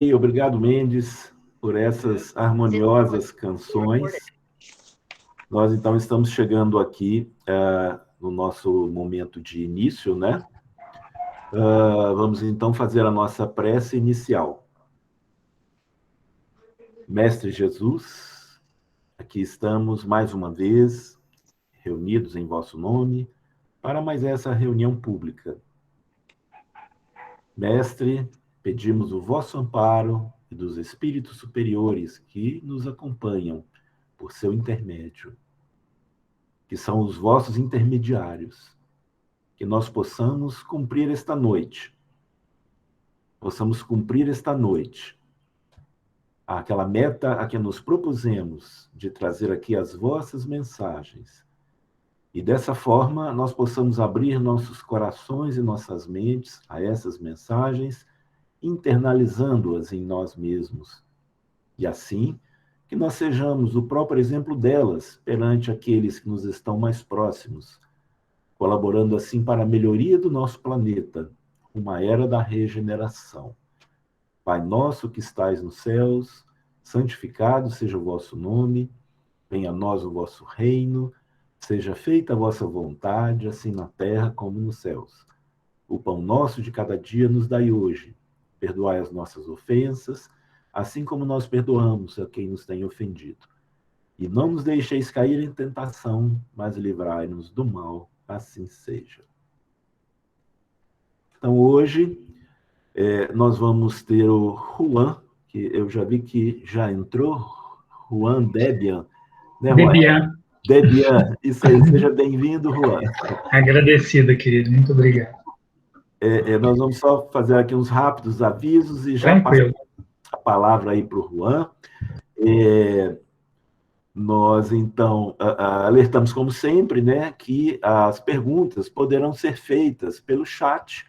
E obrigado, Mendes, por essas harmoniosas canções. Nós, então, estamos chegando aqui no nosso momento de início, né? Vamos, então, fazer a nossa prece inicial. Mestre Jesus, aqui estamos mais uma vez, reunidos em vosso nome, para mais essa reunião pública. Mestre, pedimos o vosso amparo e dos espíritos superiores que nos acompanham por seu intermédio, que são os vossos intermediários, que nós possamos cumprir esta noite, aquela meta a que nos propusemos de trazer aqui as vossas mensagens. E dessa forma nós possamos abrir nossos corações e nossas mentes a essas mensagens, internalizando-as em nós mesmos. E assim, que nós sejamos o próprio exemplo delas perante aqueles que nos estão mais próximos, colaborando assim para a melhoria do nosso planeta, uma era da regeneração. Pai nosso que estais nos céus, santificado seja o vosso nome, venha a nós o vosso reino, seja feita a vossa vontade, assim na terra como nos céus. O pão nosso de cada dia nos dai hoje. Perdoai as nossas ofensas, assim como nós perdoamos a quem nos tem ofendido. E não nos deixeis cair em tentação, mas livrai-nos do mal, assim seja. Então, hoje, nós vamos ter o Juan, que eu já vi que já entrou, Juan Debian, né, Juan? Debian, isso aí, seja bem-vindo, Juan. Agradecido, querido, muito obrigado. Nós vamos só fazer aqui uns rápidos avisos e já passar a palavra aí para o Juan. Nós, então, alertamos, como sempre, né, que as perguntas poderão ser feitas pelo chat,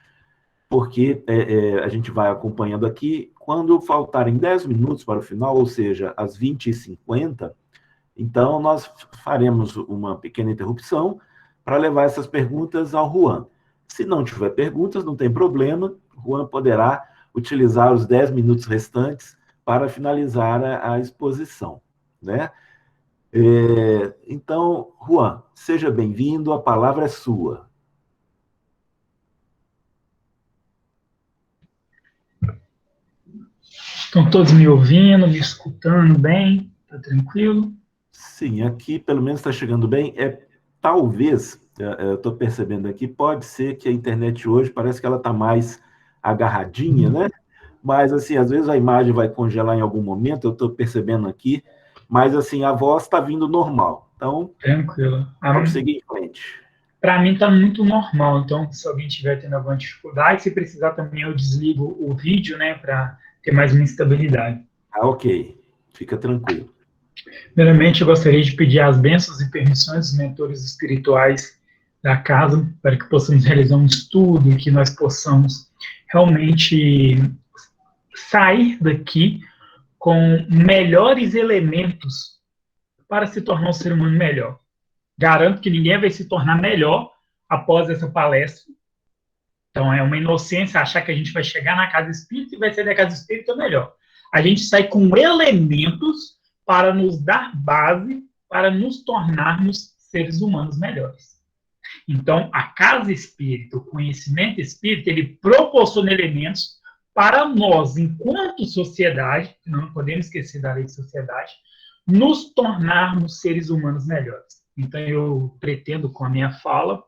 porque a gente vai acompanhando aqui. Quando faltarem 10 minutos para o final, ou seja, às 20h50, então nós faremos uma pequena interrupção para levar essas perguntas ao Juan. Se não tiver perguntas, não tem problema, o Juan poderá utilizar os 10 minutos restantes para finalizar a exposição, né? Então, Juan, seja bem-vindo, a palavra é sua. Estão todos me ouvindo, me escutando bem? Está tranquilo? Sim, aqui pelo menos está chegando bem. Talvez, eu estou percebendo aqui, pode ser que a internet hoje parece que ela está mais agarradinha, né? Mas, assim, às vezes a imagem vai congelar em algum momento, eu estou percebendo aqui, mas, assim, a voz está vindo normal. Então, tranquilo. Vamos seguir em frente. Para mim está muito normal, então se alguém estiver tendo alguma dificuldade, se precisar também eu desligo o vídeo, né, para ter mais uma estabilidade. Ok, fica tranquilo. Primeiramente, eu gostaria de pedir as bênçãos e permissões dos mentores espirituais da casa, para que possamos realizar um estudo e que nós possamos realmente sair daqui com melhores elementos para se tornar um ser humano melhor. Garanto que ninguém vai se tornar melhor após essa palestra. Então, é uma inocência achar que a gente vai chegar na casa espírita e vai sair da casa espírita melhor. A gente sai com elementos para nos dar base, para nos tornarmos seres humanos melhores. Então, a casa espírita, o conhecimento espírita, ele proporciona elementos para nós, enquanto sociedade, não podemos esquecer da lei de sociedade, nos tornarmos seres humanos melhores. Então, eu pretendo, com a minha fala,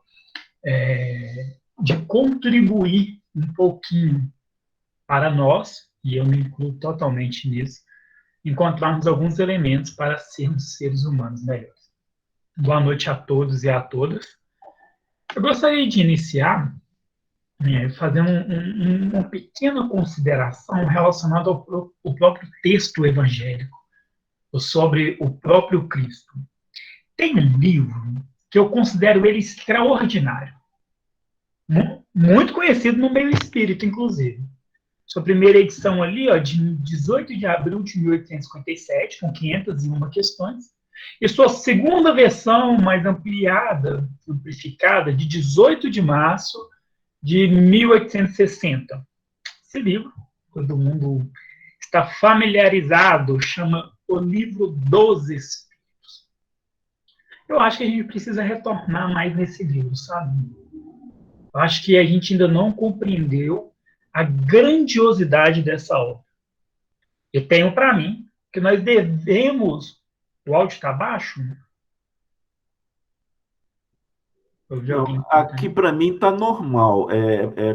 de contribuir um pouquinho para nós, e eu me incluo totalmente nisso, encontrarmos alguns elementos para sermos seres humanos melhores. Boa noite a todos e a todas. Eu gostaria de iniciar fazendo uma pequena consideração relacionada ao próprio texto evangélico, sobre o próprio Cristo. Tem um livro que eu considero ele extraordinário, muito conhecido no meio espírita, inclusive. Sua primeira edição ali, de 18 de abril de 1857, com 501 questões, e sua segunda versão, mais ampliada, simplificada, de 18 de março de 1860. Esse livro, todo mundo está familiarizado, chama O Livro dos Espíritos. Eu acho que a gente precisa retornar mais nesse livro, sabe? Eu acho que a gente ainda não compreendeu a grandiosidade dessa obra. Eu tenho para mim que nós devemos... O áudio está baixo? Não, aqui para mim está normal.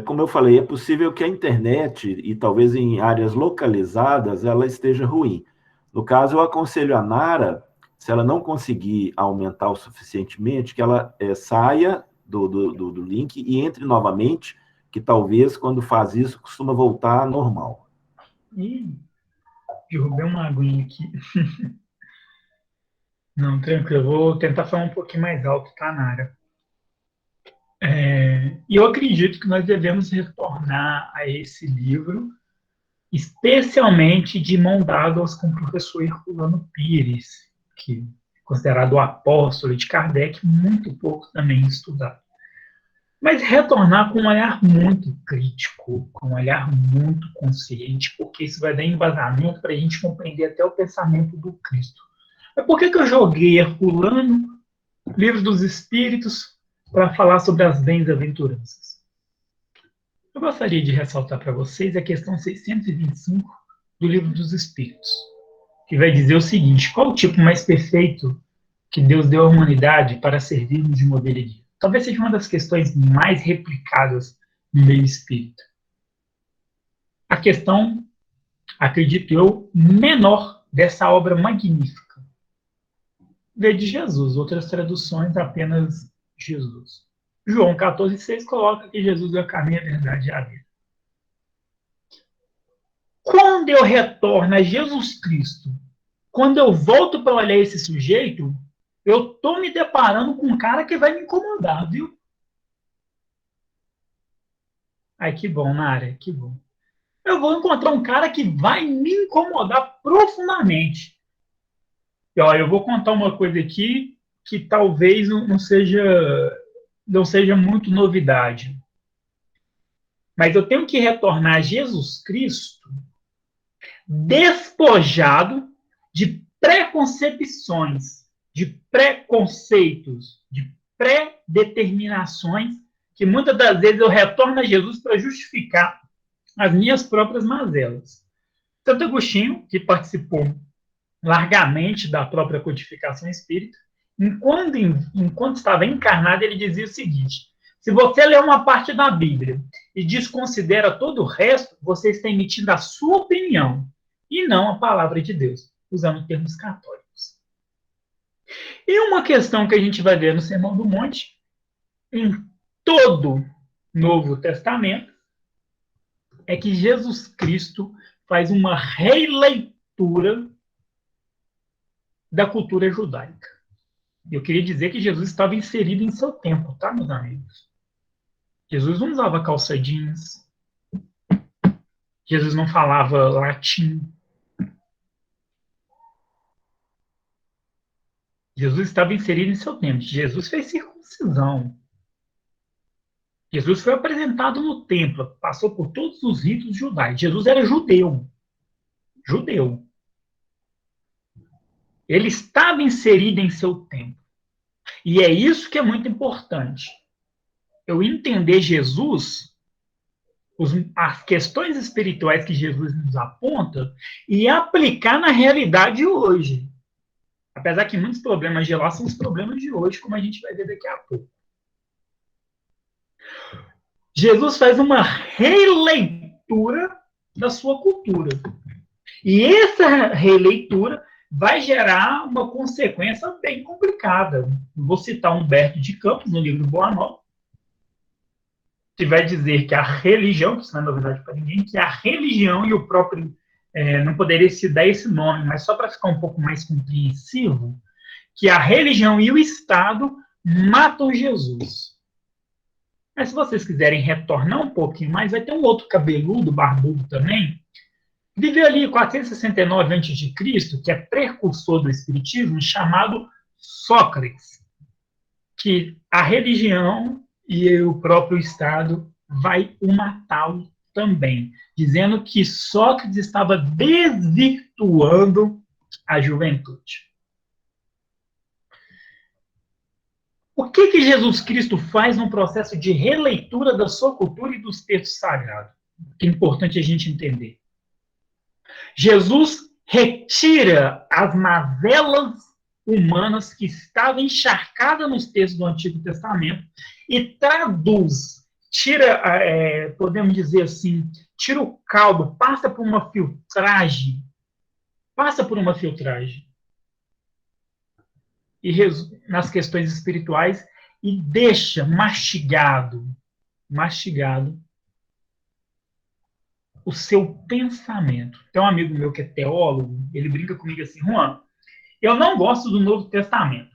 Como eu falei, é possível que a internet, e talvez em áreas localizadas, ela esteja ruim. No caso, eu aconselho a Nara, se ela não conseguir aumentar o suficientemente, que ela saia do link e entre novamente, que talvez, quando faz isso, costuma voltar normal. Ih, derrubei uma aguinha aqui. Não, tranquilo. Eu vou tentar falar um pouquinho mais alto, tá, Nara? E eu acredito que nós devemos retornar a esse livro, especialmente de mão dadas com o professor Herculano Pires, que é considerado o apóstolo de Kardec, muito pouco também estudado. Mas retornar com um olhar muito crítico, com um olhar muito consciente, porque isso vai dar embasamento para a gente compreender até o pensamento do Cristo. Mas por que eu joguei Herculano, Livro dos Espíritos, para falar sobre as bem-aventuranças? Eu gostaria de ressaltar para vocês a questão 625 do Livro dos Espíritos, que vai dizer o seguinte: qual o tipo mais perfeito que Deus deu à humanidade para servirmos de modelo e guia? Talvez seja uma das questões mais replicadas no meio espírita. A questão, acredito eu, menor dessa obra magnífica veio de Jesus, outras traduções apenas Jesus. João 14,6 coloca que Jesus é o caminho, a verdade e a vida. Quando eu retorno a Jesus Cristo, quando eu volto para olhar esse sujeito, eu estou me deparando com um cara que vai me incomodar, viu? Ai, que bom, Nara, que bom. Eu vou encontrar um cara que vai me incomodar profundamente. E, ó, eu vou contar uma coisa aqui que talvez não seja muito novidade. Mas eu tenho que retornar a Jesus Cristo despojado de preconcepções, de preconceitos, de pré-determinações, que muitas das vezes eu retorno a Jesus para justificar as minhas próprias mazelas. Santo Agostinho, que participou largamente da própria codificação espírita, enquanto estava encarnado, ele dizia o seguinte: se você lê uma parte da Bíblia e desconsidera todo o resto, você está emitindo a sua opinião e não a palavra de Deus, usando termos católicos. E uma questão que a gente vai ver no Sermão do Monte, em todo Novo Testamento, é que Jesus Cristo faz uma releitura da cultura judaica. Eu queria dizer que Jesus estava inserido em seu tempo, tá, meus amigos? Jesus não usava calça jeans. Jesus não falava latim. Jesus estava inserido em seu tempo. Jesus fez circuncisão. Jesus foi apresentado no templo, passou por todos os ritos judaicos. Jesus era judeu. Judeu. Ele estava inserido em seu tempo. E é isso que é muito importante. Eu entender Jesus, as questões espirituais que Jesus nos aponta, e aplicar na realidade hoje. Apesar que muitos problemas de lá são os problemas de hoje, como a gente vai ver daqui a pouco. Jesus faz uma releitura da sua cultura. E essa releitura vai gerar uma consequência bem complicada. Vou citar Humberto de Campos, no livro Boa Nova, que vai dizer que a religião, que isso não é novidade para ninguém, que a religião e o próprio... não poderia se dar esse nome, mas só para ficar um pouco mais compreensivo, que a religião e o Estado matam Jesus. Mas se vocês quiserem retornar um pouquinho mais, vai ter um outro cabeludo, barbudo também, viveu ali em 469 a.C., que é precursor do Espiritismo, chamado Sócrates, que a religião e o próprio Estado vai o matar também, dizendo que Sócrates estava desvirtuando a juventude. O que Jesus Cristo faz no processo de releitura da sua cultura e dos textos sagrados? Que é importante a gente entender. Jesus retira as mazelas humanas que estavam encharcadas nos textos do Antigo Testamento e traduz, podemos dizer assim, tira o caldo, passa por uma filtragem, e nas questões espirituais, e deixa mastigado o seu pensamento. Tem um amigo meu que é teólogo, ele brinca comigo assim: Juan, eu não gosto do Novo Testamento,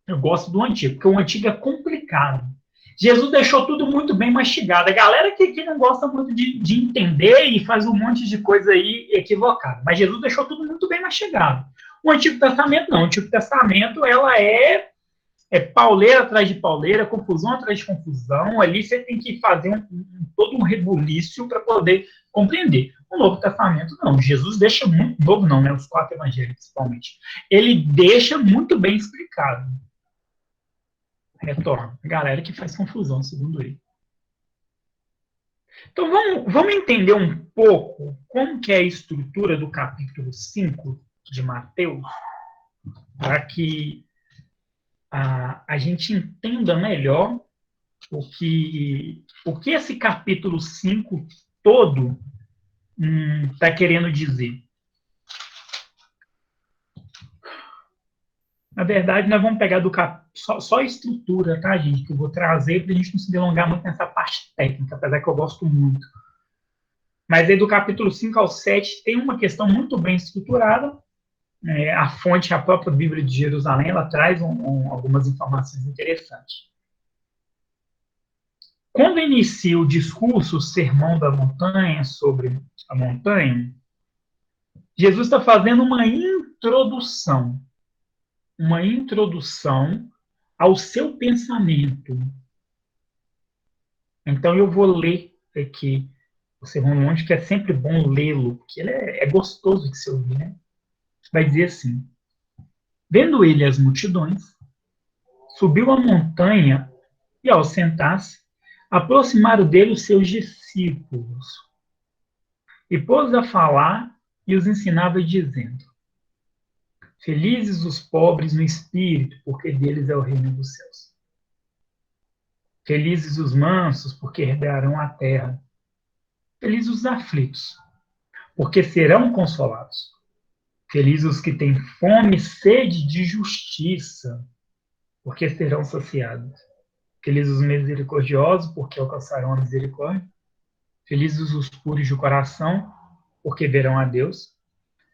eu gosto do Antigo, porque o Antigo é complicado. Jesus deixou tudo muito bem mastigado. A galera que não gosta muito de entender e faz um monte de coisa aí equivocada. Mas Jesus deixou tudo muito bem mastigado. O Antigo Testamento não. O Antigo Testamento, ela é pauleira atrás de pauleira, confusão atrás de confusão. Ali você tem que fazer todo um rebuliço para poder compreender. O Novo Testamento, não. Jesus deixa muito... Novo não, né? Os 4 evangelhos, principalmente. Ele deixa muito bem explicado. Retorno. Galera que faz confusão, segundo ele. Então, vamos entender um pouco como que é a estrutura do capítulo 5 de Mateus, para que a gente entenda melhor o que esse capítulo 5 todo está querendo dizer. Na verdade, nós vamos pegar só a estrutura, tá, gente? Que eu vou trazer para a gente não se delongar muito nessa parte técnica, apesar que eu gosto muito. Mas aí do capítulo 5 ao 7 tem uma questão muito bem estruturada. A fonte, a própria Bíblia de Jerusalém, ela traz algumas informações interessantes. Quando inicia o discurso, o sermão da montanha, sobre a montanha, Jesus está fazendo uma introdução ao seu pensamento. Então eu vou ler aqui o Sermão do Monte, que é sempre bom lê-lo, porque ele é gostoso de se ouvir, né? Vai dizer assim: vendo ele as multidões, subiu a montanha e, ao sentar-se, aproximaram dele os seus discípulos. E pôs a falar e os ensinava, dizendo: felizes os pobres no espírito, porque deles é o reino dos céus. Felizes os mansos, porque herdarão a terra. Felizes os aflitos, porque serão consolados. Felizes os que têm fome e sede de justiça, porque serão saciados. Felizes os misericordiosos, porque alcançarão a misericórdia. Felizes os puros de coração, porque verão a Deus.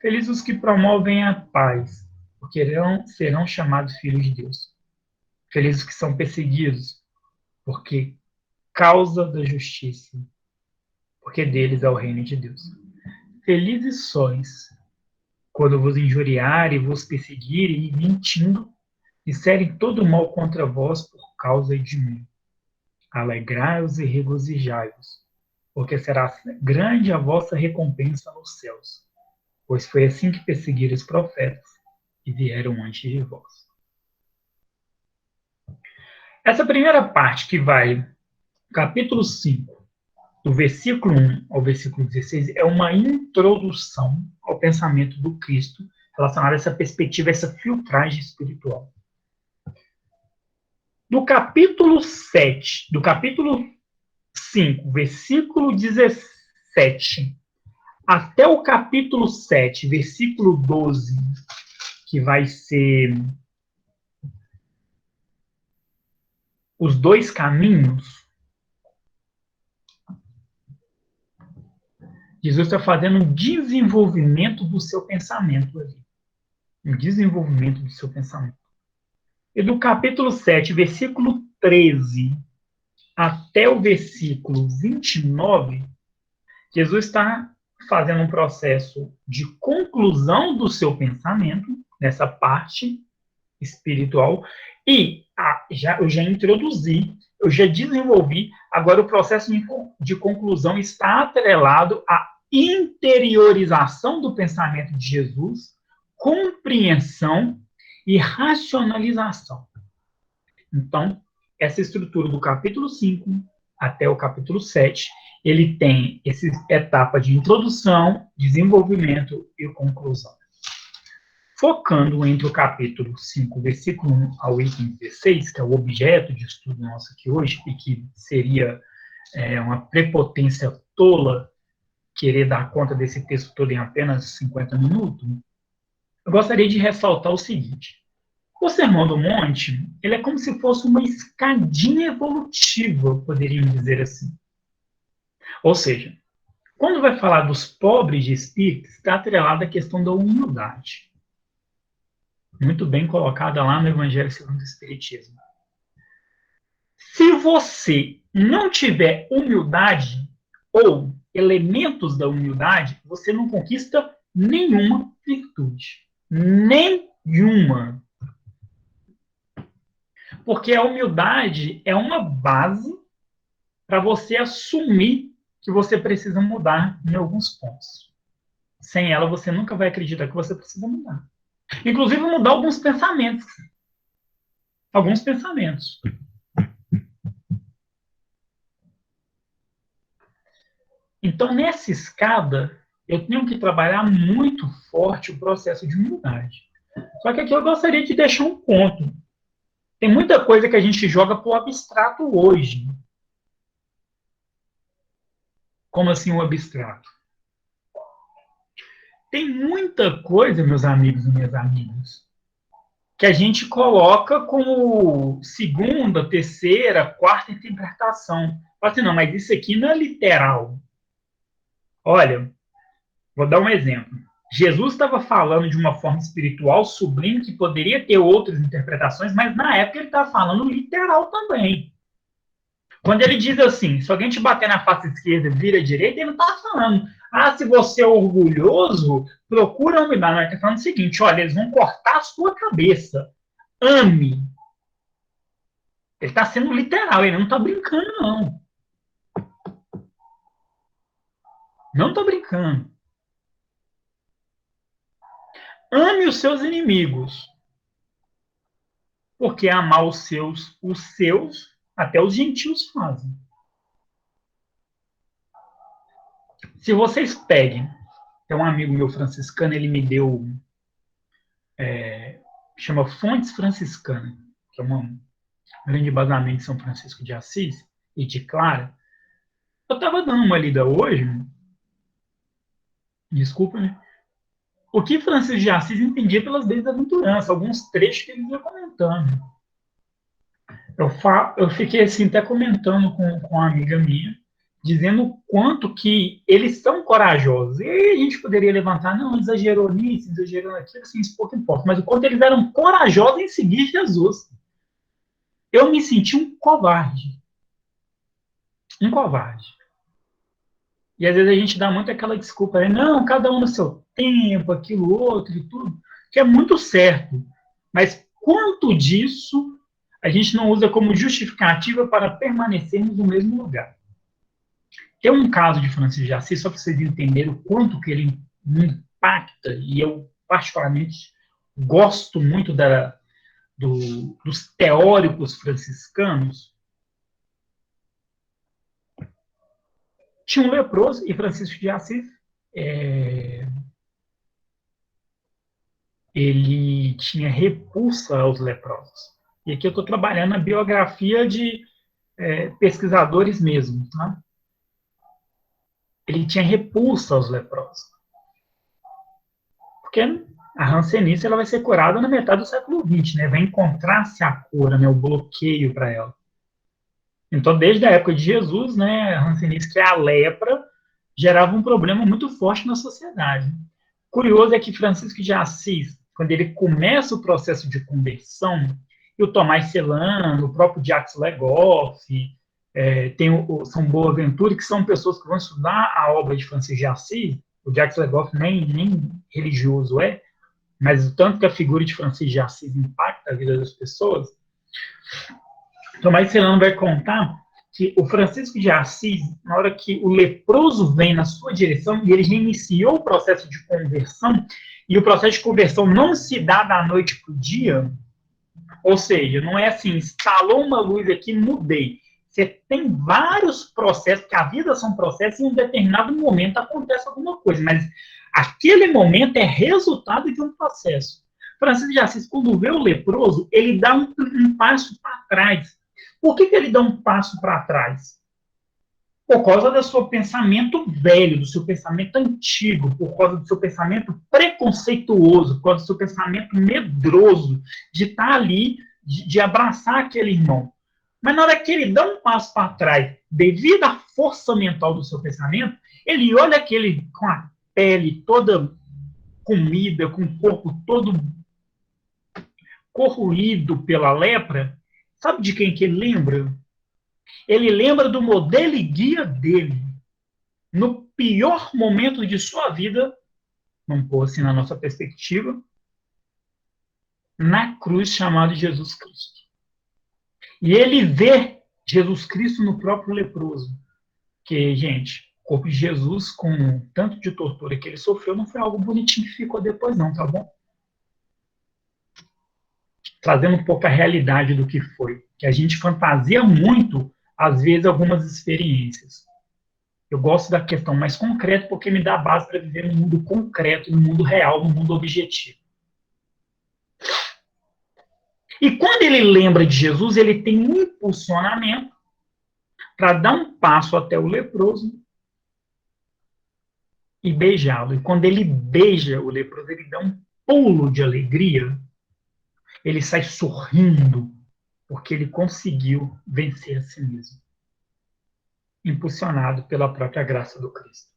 Felizes os que promovem a paz, porque serão chamados filhos de Deus. Felizes os que são perseguidos, porque causa da justiça, porque deles é o reino de Deus. Felizes sois, quando vos injuriarem, vos perseguirem e, mentindo, disserem todo mal contra vós por causa de mim. Alegrai-vos e regozijai-vos, porque será grande a vossa recompensa nos céus. Pois foi assim que perseguiram os profetas que vieram antes de vós. Essa primeira parte, que vai capítulo 5, do versículo 1 ao versículo 16, é uma introdução ao pensamento do Cristo relacionado a essa perspectiva, essa filtragem espiritual. Do capítulo 5, versículo 17, até o capítulo 7, versículo 12, que vai ser os 2 caminhos, Jesus está fazendo um desenvolvimento do seu pensamento ali. Um desenvolvimento do seu pensamento. E do capítulo 7, versículo 13, até o versículo 29, Jesus está fazendo um processo de conclusão do seu pensamento, nessa parte espiritual, e eu já introduzi, eu já desenvolvi Agora, o processo de conclusão está atrelado à interiorização do pensamento de Jesus, compreensão e racionalização. Então, essa estrutura do capítulo 5 até o capítulo 7, ele tem essa etapa de introdução, desenvolvimento e conclusão. Focando entre o capítulo 5, versículo 1 ao item 16, que é o objeto de estudo nosso aqui hoje, e que seria uma prepotência tola querer dar conta desse texto todo em apenas 50 minutos, eu gostaria de ressaltar o seguinte. O Sermão do Monte, ele é como se fosse uma escadinha evolutiva, poderíamos dizer assim. Ou seja, quando vai falar dos pobres de espírito, está atrelada a questão da humildade. Muito bem colocada lá no Evangelho segundo o Espiritismo. Se você não tiver humildade ou elementos da humildade, você não conquista nenhuma virtude. Nenhuma. Porque a humildade é uma base para você assumir que você precisa mudar em alguns pontos. Sem ela, você nunca vai acreditar que você precisa mudar. Inclusive, mudar alguns pensamentos. Alguns pensamentos. Então, nessa escada, eu tenho que trabalhar muito forte o processo de humildade. Só que aqui eu gostaria de deixar um ponto. Tem muita coisa que a gente joga para o abstrato hoje. Como assim o abstrato? Tem muita coisa, meus amigos e minhas amigas, que a gente coloca como segunda, terceira, quarta interpretação. Fala assim, não, mas isso aqui não é literal. Olha, vou dar um exemplo. Jesus estava falando de uma forma espiritual sublime que poderia ter outras interpretações, mas na época ele estava falando literal também. Quando ele diz assim, se alguém te bater na face esquerda, vira à direita, ele não está falando, se você é orgulhoso, procura humildade. Ele está falando o seguinte, olha, eles vão cortar a sua cabeça. Ame. Ele está sendo literal, ele não está brincando, não. Não estou brincando. Ame os seus inimigos. Porque amar os seus, até os gentios fazem. Se vocês peguem, tem um amigo meu franciscano, ele me deu, chama Fontes Franciscanas, que é um grande embasamento de São Francisco de Assis e de Clara. Eu estava dando uma lida hoje, desculpa, né? O que Francisco de Assis entendia pelas bem-aventuranças, alguns trechos que ele ia comentando. Eu fiquei assim, até comentando com uma amiga minha, dizendo o quanto que eles são corajosos. E aí a gente poderia levantar, não, exagerou nisso, exagerou naquilo, assim, isso pouco importa. Mas o quanto eles eram corajosos em seguir Jesus. Eu me senti um covarde. Um covarde. E às vezes a gente dá muito aquela desculpa, né? Não, cada um no seu tempo, aquilo, outro e tudo, que é muito certo. Mas quanto disso a gente não usa como justificativa para permanecermos no mesmo lugar? Tem um caso de Francisco de Assis, só para vocês entenderem o quanto que ele me impacta, e eu particularmente gosto muito dos teóricos franciscanos. Tinha um leproso, e Francisco de Assis, ele tinha repulsa aos leprosos. E aqui eu estou trabalhando na biografia de pesquisadores mesmo, tá? Ele tinha repulsa aos leprosos. Porque a hanseníase ela vai ser curada na metade do século XX, né? Vai encontrar-se a cura, né? O bloqueio para ela. Então, desde a época de Jesus, né, a hanseníase, que é a lepra, gerava um problema muito forte na sociedade. Curioso é que Francisco de Assis, quando ele começa o processo de conversão, e o Tomás Celano, o próprio Jacques Legoff, tem o São Boaventura, que são pessoas que vão estudar a obra de Francisco de Assis. O Jacques Legoff nem religioso mas o tanto que a figura de Francisco de Assis impacta a vida das pessoas. Tomás Celano vai contar que o Francisco de Assis, na hora que o leproso vem na sua direção, e ele já iniciou o processo de conversão, e o processo de conversão não se dá da noite para o dia, ou seja, não é assim, instalou uma luz aqui, mudei. Você tem vários processos, que a vida são processos, e em um determinado momento acontece alguma coisa, mas aquele momento é resultado de um processo. Francisco de Assis, quando vê o leproso, ele dá um passo para trás. Por que ele dá um passo para trás? Por causa do seu pensamento velho, do seu pensamento antigo, por causa do seu pensamento preconceituoso, por causa do seu pensamento medroso, de estar ali, de abraçar aquele irmão. Mas na hora que ele dá um passo para trás, devido à força mental do seu pensamento, ele olha aquele com a pele toda comida, com o corpo todo corroído pela lepra. Sabe de quem que ele lembra? Ele lembra do modelo e guia dele. No pior momento de sua vida, vamos pôr assim na nossa perspectiva, na cruz chamada Jesus Cristo. E ele vê Jesus Cristo no próprio leproso. Que, gente, o corpo de Jesus, com tanto de tortura que ele sofreu, não foi algo bonitinho que ficou depois não, tá bom? Trazendo um pouco a realidade do que foi. Que a gente fantasia muito, às vezes, algumas experiências. Eu gosto da questão mais concreta porque me dá base para viver no mundo concreto, no mundo real, no mundo objetivo. E quando ele lembra de Jesus, ele tem um impulsionamento para dar um passo até o leproso e beijá-lo. E quando ele beija o leproso, ele dá um pulo de alegria. Ele sai sorrindo, porque ele conseguiu vencer a si mesmo, impulsionado pela própria graça do Cristo.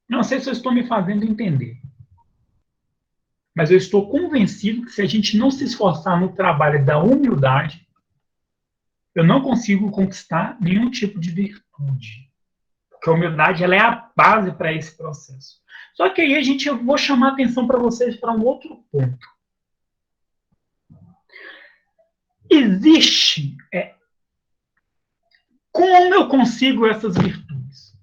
Não sei se eu estou me fazendo entender, mas eu estou convencido que se a gente não se esforçar no trabalho da humildade, eu não consigo conquistar nenhum tipo de virtude. Porque a humildade ela é a base para esse processo. Só que aí eu vou chamar a atenção para vocês para um outro ponto. Existe como eu consigo essas virtudes?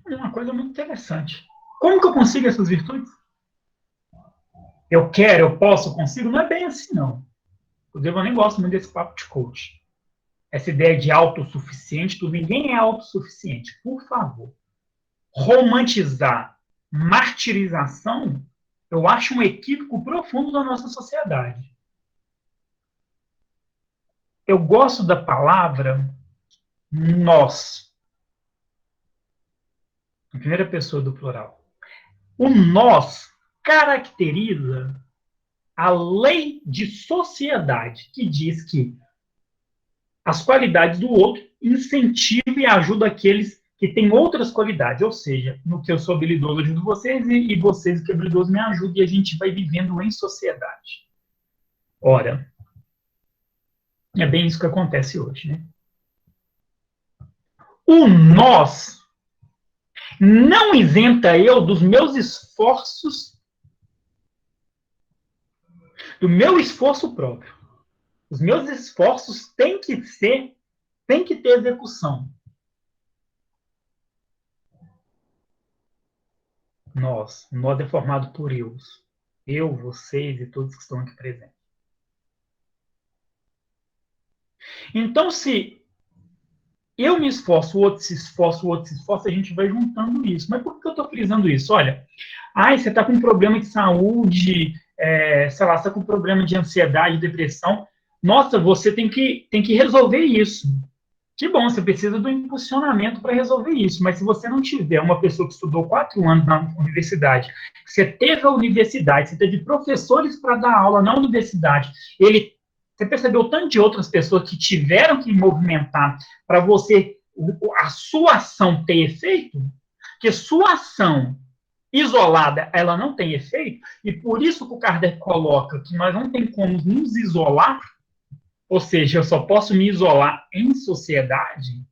Uma coisa muito interessante. Como que eu consigo essas virtudes? Eu quero, eu posso, eu consigo? Não é bem assim, não. Inclusive, eu nem gosto muito desse papo de coach. Essa ideia de autossuficiente, ninguém é autossuficiente. Por favor. Romantizar martirização, eu acho um equívoco profundo da nossa sociedade. Eu gosto da palavra nós. Na primeira pessoa do plural. O nós caracteriza a lei de sociedade, que diz que as qualidades do outro incentivam e ajudam aqueles que têm outras qualidades. Ou seja, no que eu sou habilidoso, eu ajudo vocês, e vocês que são habilidosos me ajudam, e a gente vai vivendo em sociedade. Ora, é bem isso que acontece hoje, né? O nós não isenta eu dos meus esforços, do meu esforço próprio. Os meus esforços têm que ter execução. Nós é formado por eu, vocês e todos que estão aqui presentes. Então, se eu me esforço, o outro se esforça, a gente vai juntando isso. Mas por que eu estou frisando isso? Olha, você está com um problema de saúde, você está com um problema de ansiedade, depressão. Nossa, você tem que resolver isso. Que bom, você precisa do impulsionamento para resolver isso. Mas se você não tiver uma pessoa que estudou 4 anos na universidade, você teve a universidade, você teve professores para dar aula na universidade, você percebeu o tanto de outras pessoas que tiveram que movimentar para a sua ação ter efeito, que sua ação isolada, ela não tem efeito, e por isso que o Kardec coloca que nós não tem como nos isolar, ou seja, eu só posso me isolar em sociedade.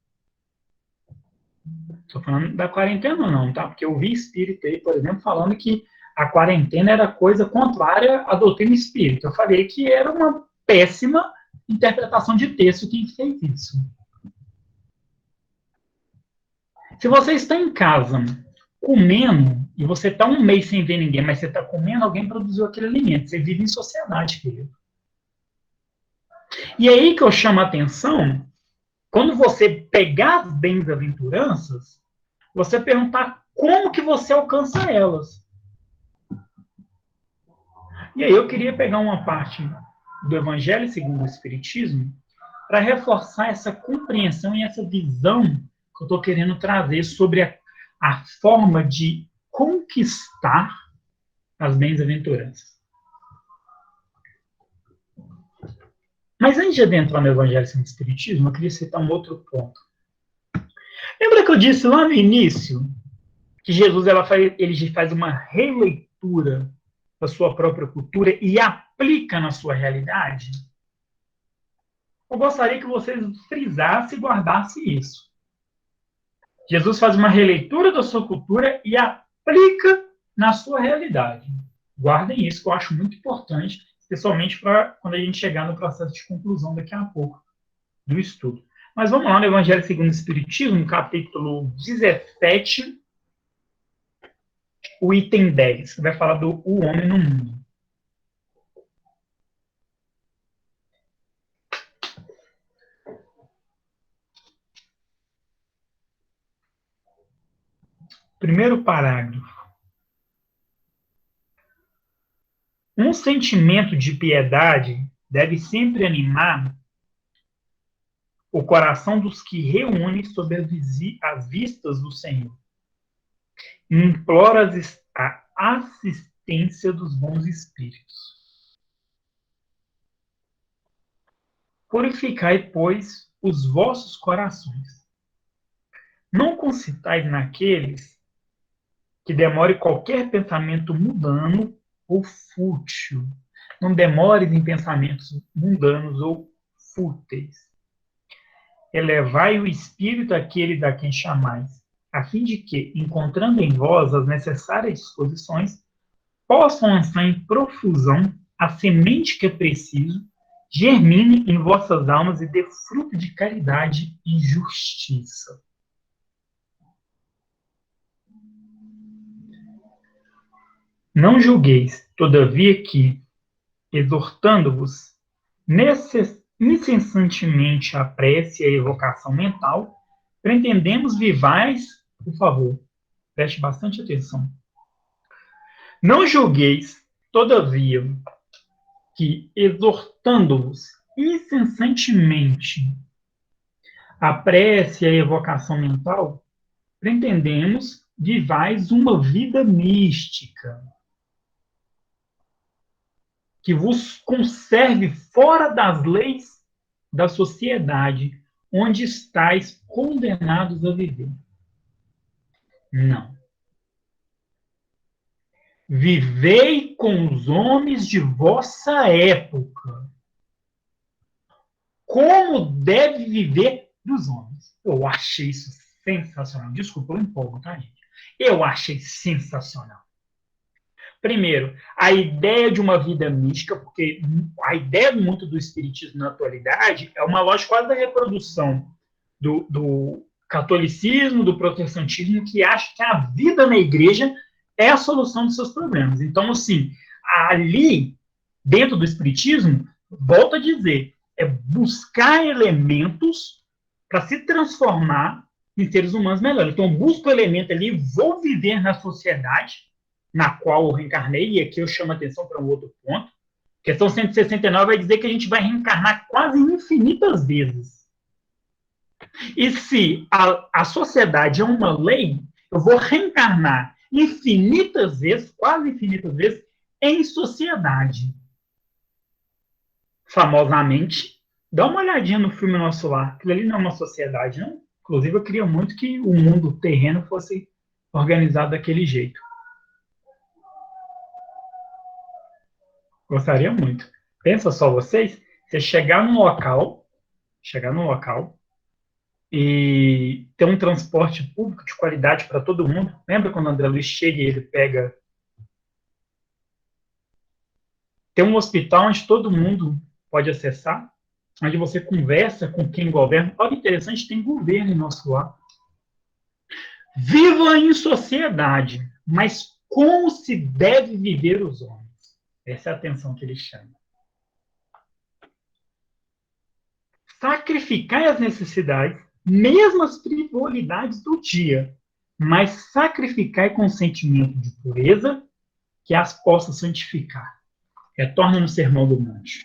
Estou falando da quarentena não, tá? Porque eu vi espírito aí, por exemplo, falando que a quarentena era coisa contrária à doutrina espírita. Eu falei que era uma péssima interpretação de texto quem fez isso. Se você está em casa comendo, e você está um mês sem ver ninguém, mas você está comendo, alguém produziu aquele alimento. Você vive em sociedade, querido. E aí que eu chamo a atenção, quando você pegar as bem-aventuranças, você perguntar como que você alcança elas. E aí eu queria pegar uma parte do Evangelho segundo o Espiritismo para reforçar essa compreensão e essa visão que eu estou querendo trazer sobre a forma de conquistar as bem-aventuranças. Mas antes de adentrar no Evangelho segundo o Espiritismo, eu queria citar um outro ponto. Lembra que eu disse lá no início que Jesus ele faz uma releitura da sua própria cultura e aplica na sua realidade? Eu gostaria que vocês frisassem e guardassem isso. Jesus faz uma releitura da sua cultura e aplica na sua realidade. Guardem isso, que eu acho muito importante, especialmente para quando a gente chegar no processo de conclusão daqui a pouco do estudo. Mas vamos lá no Evangelho segundo o Espiritismo, capítulo 17, o item 10, que vai falar do o homem no mundo. Primeiro parágrafo. Um sentimento de piedade deve sempre animar o coração dos que reúnem sob as vistas do Senhor. Implora a assistência dos bons espíritos. Purificai, pois, os vossos corações. Não concitais naqueles que demore qualquer pensamento mundano ou fútil. Não demores em pensamentos mundanos ou fúteis. Elevai o espírito àqueles a quem chamais, a fim de que, encontrando em vós as necessárias disposições, possam lançar em profusão a semente que é preciso, germine em vossas almas e dê fruto de caridade e justiça. Não julgueis, todavia, que, exortando-vos incessantemente a prece e a evocação mental, pretendemos vivais, por favor, preste bastante atenção. Não julgueis, todavia, que, exortando-vos incessantemente a prece e a evocação mental, pretendemos vivais uma vida mística, que vos conserve fora das leis da sociedade, onde estáis condenados a viver. Não. Vivei com os homens de vossa época, como deve viver dos homens. Eu achei isso sensacional. Desculpa, eu empolgo, tá, gente? Eu achei sensacional. Primeiro, a ideia de uma vida mística, porque a ideia muito do espiritismo na atualidade é uma lógica quase da reprodução do catolicismo, do protestantismo, que acha que a vida na igreja é a solução dos seus problemas. Então, assim, ali, dentro do espiritismo, volto a dizer, é buscar elementos para se transformar em seres humanos melhores. Então, eu busco o elemento ali, vou viver na sociedade na qual eu reencarnei, e aqui eu chamo a atenção para um outro ponto. Questão 169 vai dizer que a gente vai reencarnar quase infinitas vezes. E se a sociedade é uma lei, eu vou reencarnar infinitas vezes, quase infinitas vezes, em sociedade. Famosamente, dá uma olhadinha no filme Nosso Lar. Aquilo ali não é uma sociedade, não. Inclusive, eu queria muito que o mundo terreno fosse organizado daquele jeito. Gostaria muito. Pensa só vocês, você chegar num local e ter um transporte público de qualidade para todo mundo. Lembra quando o André Luiz chega e ele pega... Tem um hospital onde todo mundo pode acessar. onde você conversa com quem governa. Olha que interessante, tem governo em nosso lar. Viva em sociedade, mas como se deve viver os homens? Essa é a atenção que ele chama. Sacrificar as necessidades, mesmo as frivolidades do dia, mas sacrificar com sentimento de pureza que as possa santificar. Retorna no Sermão do Monte.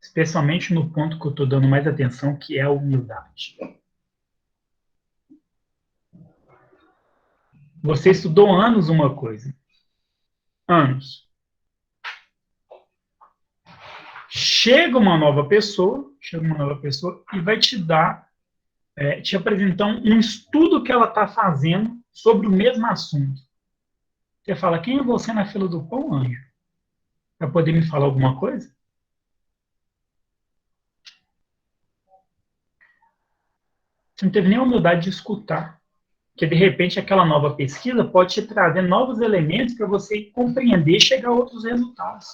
Especialmente no ponto que eu estou dando mais atenção, que é a humildade. Você estudou anos uma coisa. Anos. Chega uma nova pessoa e vai te dar, te apresentar um estudo que ela está fazendo sobre o mesmo assunto. Você fala, quem é você na fila do pão, anjo? Para poder me falar alguma coisa? Você não teve nem a humildade de escutar. Porque, de repente, aquela nova pesquisa pode te trazer novos elementos para você compreender e chegar a outros resultados.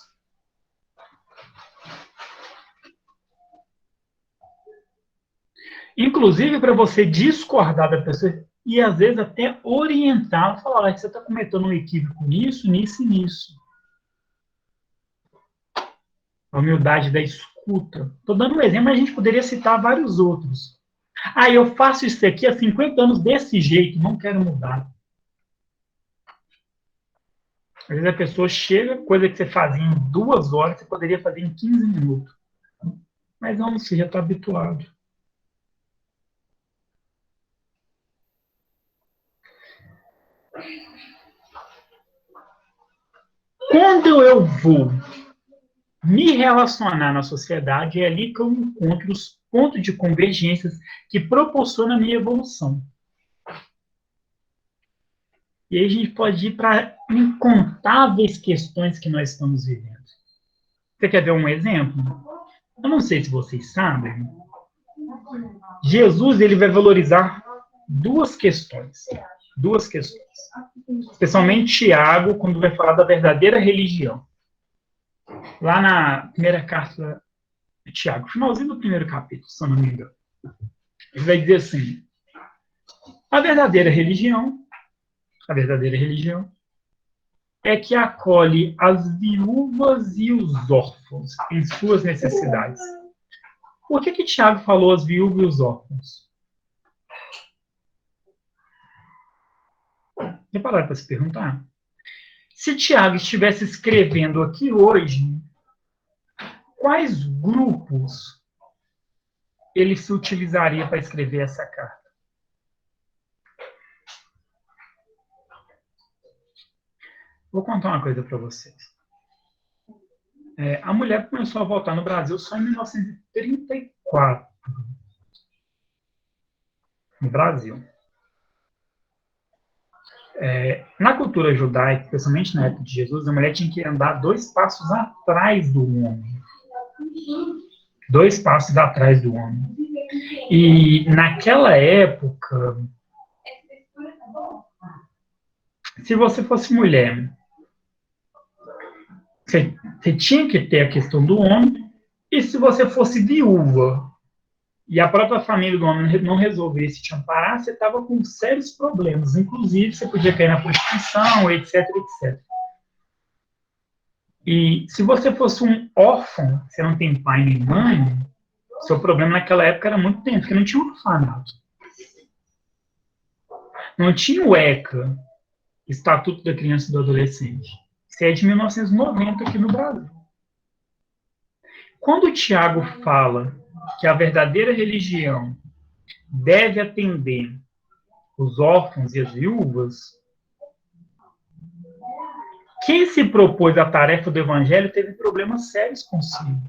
Inclusive, para você discordar da pessoa e, às vezes, até orientá-la, falar que você está cometendo um equívoco nisso, nisso e nisso. A humildade da escuta. Estou dando um exemplo, mas a gente poderia citar vários outros. Eu faço isso aqui há 50 anos desse jeito, não quero mudar. Às vezes a pessoa chega, coisa que você fazia em 2 horas, você poderia fazer em 15 minutos. Mas não, você já está habituado. Quando eu vou me relacionar na sociedade, é ali que eu encontro os pontos de convergências que proporcionam a minha evolução. E aí a gente pode ir para incontáveis questões que nós estamos vivendo. Você quer ver um exemplo? Eu não sei se vocês sabem. Jesus, ele vai valorizar duas questões. Especialmente Tiago, quando vai falar da verdadeira religião. Lá na primeira carta de Tiago, finalzinho do primeiro capítulo, se eu não me engano. Ele vai dizer assim, a verdadeira religião é que acolhe as viúvas e os órfãos em suas necessidades. Por que Tiago falou as viúvas e os órfãos? Você parar para se perguntar? Se Tiago estivesse escrevendo aqui hoje, quais grupos ele se utilizaria para escrever essa carta? Vou contar uma coisa para vocês. A mulher começou a voltar no Brasil só em 1934. No Brasil. Na cultura judaica, especialmente na época de Jesus, a mulher tinha que andar 2 passos atrás do homem. 2 passos atrás do homem. E naquela época, se você fosse mulher, você tinha que ter a questão do homem, e se você fosse viúva, e a própria família do homem não resolvesse te amparar, você estava com sérios problemas. Inclusive, você podia cair na prostituição, etc, etc. E se você fosse um órfão, você não tem pai nem mãe, seu problema naquela época era muito tempo, porque não tinha um orfanato. Não tinha o ECA, Estatuto da Criança e do Adolescente. Isso é de 1990 aqui no Brasil. Quando o Tiago fala que a verdadeira religião deve atender os órfãos e as viúvas, quem se propôs a tarefa do evangelho teve problemas sérios consigo,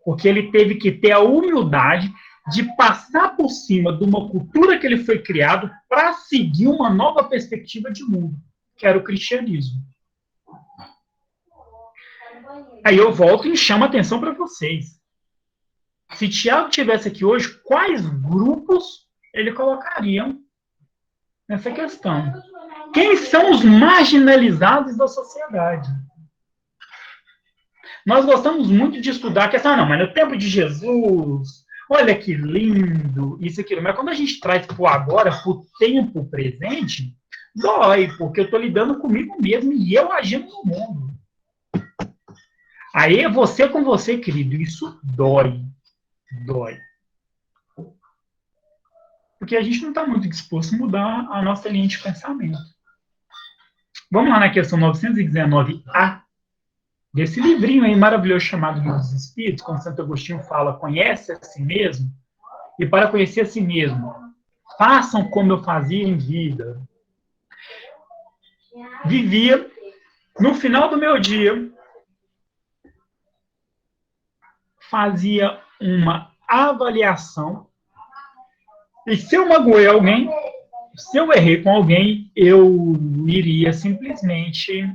porque ele teve que ter a humildade de passar por cima de uma cultura que ele foi criado para seguir uma nova perspectiva de mundo, que era o cristianismo. Aí eu volto e chamo a atenção para vocês. Se Tiago estivesse aqui hoje, quais grupos ele colocaria nessa questão? Quem são os marginalizados da sociedade? Nós gostamos muito de estudar a questão, não, mas no tempo de Jesus, olha que lindo, isso e aquilo. Mas quando a gente traz para o agora, para o tempo presente, dói, porque eu estou lidando comigo mesmo e eu agindo no mundo. Aí é você com você, querido, isso dói. Dói. Porque a gente não está muito disposto a mudar a nossa linha de pensamento. Vamos lá na questão 919A, desse livrinho aí maravilhoso chamado Livro dos Espíritos, quando Santo Agostinho fala, conhece a si mesmo, e para conhecer a si mesmo, façam como eu fazia em vida. Vivia, no final do meu dia, fazia uma avaliação, e se eu magoei alguém, se eu errei com alguém, eu iria simplesmente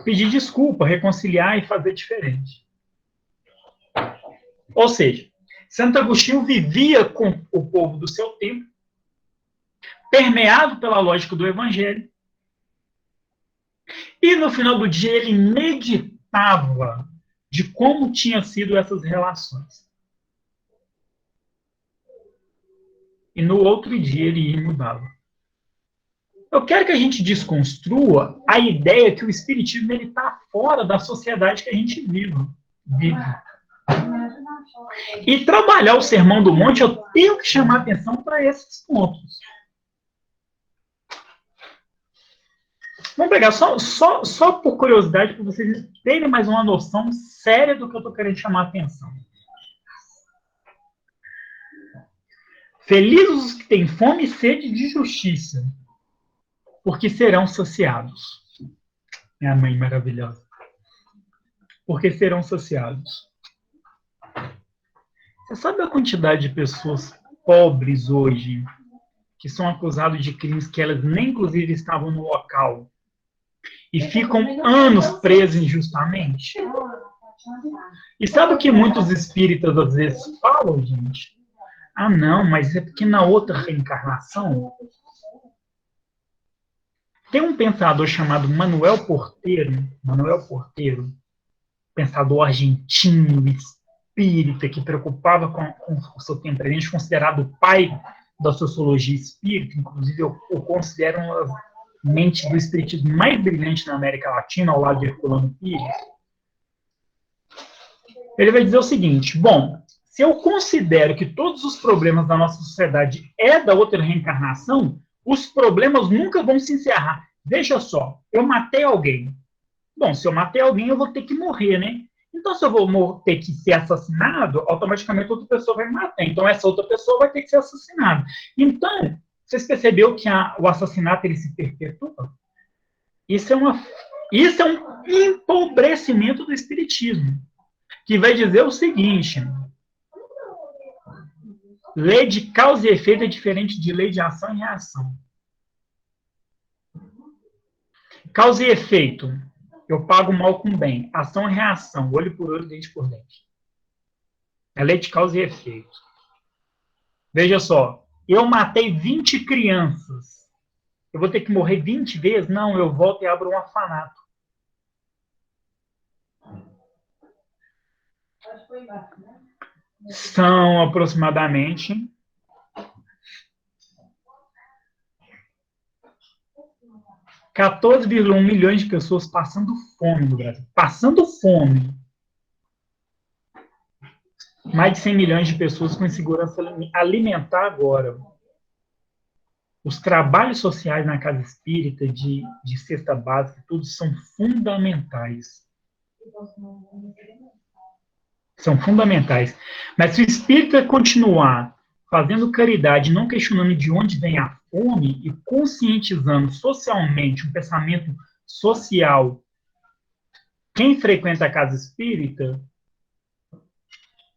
pedir desculpa, reconciliar e fazer diferente. Ou seja, Santo Agostinho vivia com o povo do seu tempo, permeado pela lógica do Evangelho, e no final do dia ele meditava de como tinham sido essas relações. E no outro dia ele ia e mudava. Eu quero que a gente desconstrua a ideia que o espiritismo está fora da sociedade que a gente vive. E trabalhar o Sermão do Monte, eu tenho que chamar atenção para esses pontos. Vamos pegar só por curiosidade, para vocês terem mais uma noção séria do que eu estou querendo chamar a atenção. Felizes os que têm fome e sede de justiça, porque serão saciados. Minha mãe maravilhosa. Porque serão saciados. Você sabe a quantidade de pessoas pobres hoje que são acusadas de crimes que elas nem, inclusive, estavam no local e ficam anos presas injustamente? E sabe o que muitos espíritas às vezes falam, gente? Ah, não, mas é porque na outra reencarnação... Tem um pensador chamado Manuel Porteiro, pensador argentino, espírita, que preocupava com o seu tempo presente, considerado o pai da sociologia espírita, inclusive eu considero uma das mentes do espiritismo mais brilhantes na América Latina, ao lado de Herculano Pires. Ele vai dizer o seguinte: bom, se eu considero que todos os problemas da nossa sociedade é da outra reencarnação, os problemas nunca vão se encerrar. Veja só, eu matei alguém. Bom, se eu matei alguém, eu vou ter que morrer, né? Então, se eu vou ter que ser assassinado, automaticamente outra pessoa vai me matar. Então, essa outra pessoa vai ter que ser assassinada. Então, vocês perceberam que o assassinato ele se perpetua? Isso é um empobrecimento do espiritismo, que vai dizer o seguinte: lei de causa e efeito é diferente de lei de ação e reação. Causa e efeito. Eu pago mal com bem. Ação e reação. Olho por olho, dente por dente. É lei de causa e efeito. Veja só. Eu matei 20 crianças. Eu vou ter que morrer 20 vezes? Não, eu volto e abro um orfanato. São aproximadamente 14,1 milhões de pessoas passando fome no Brasil. Passando fome. Mais de 100 milhões de pessoas com insegurança alimentar agora. Os trabalhos sociais na casa espírita, de cesta básica, tudo são fundamentais. São fundamentais. Mas se o espírita continuar fazendo caridade, não questionando de onde vem a fome e conscientizando socialmente um pensamento social, quem frequenta a casa espírita,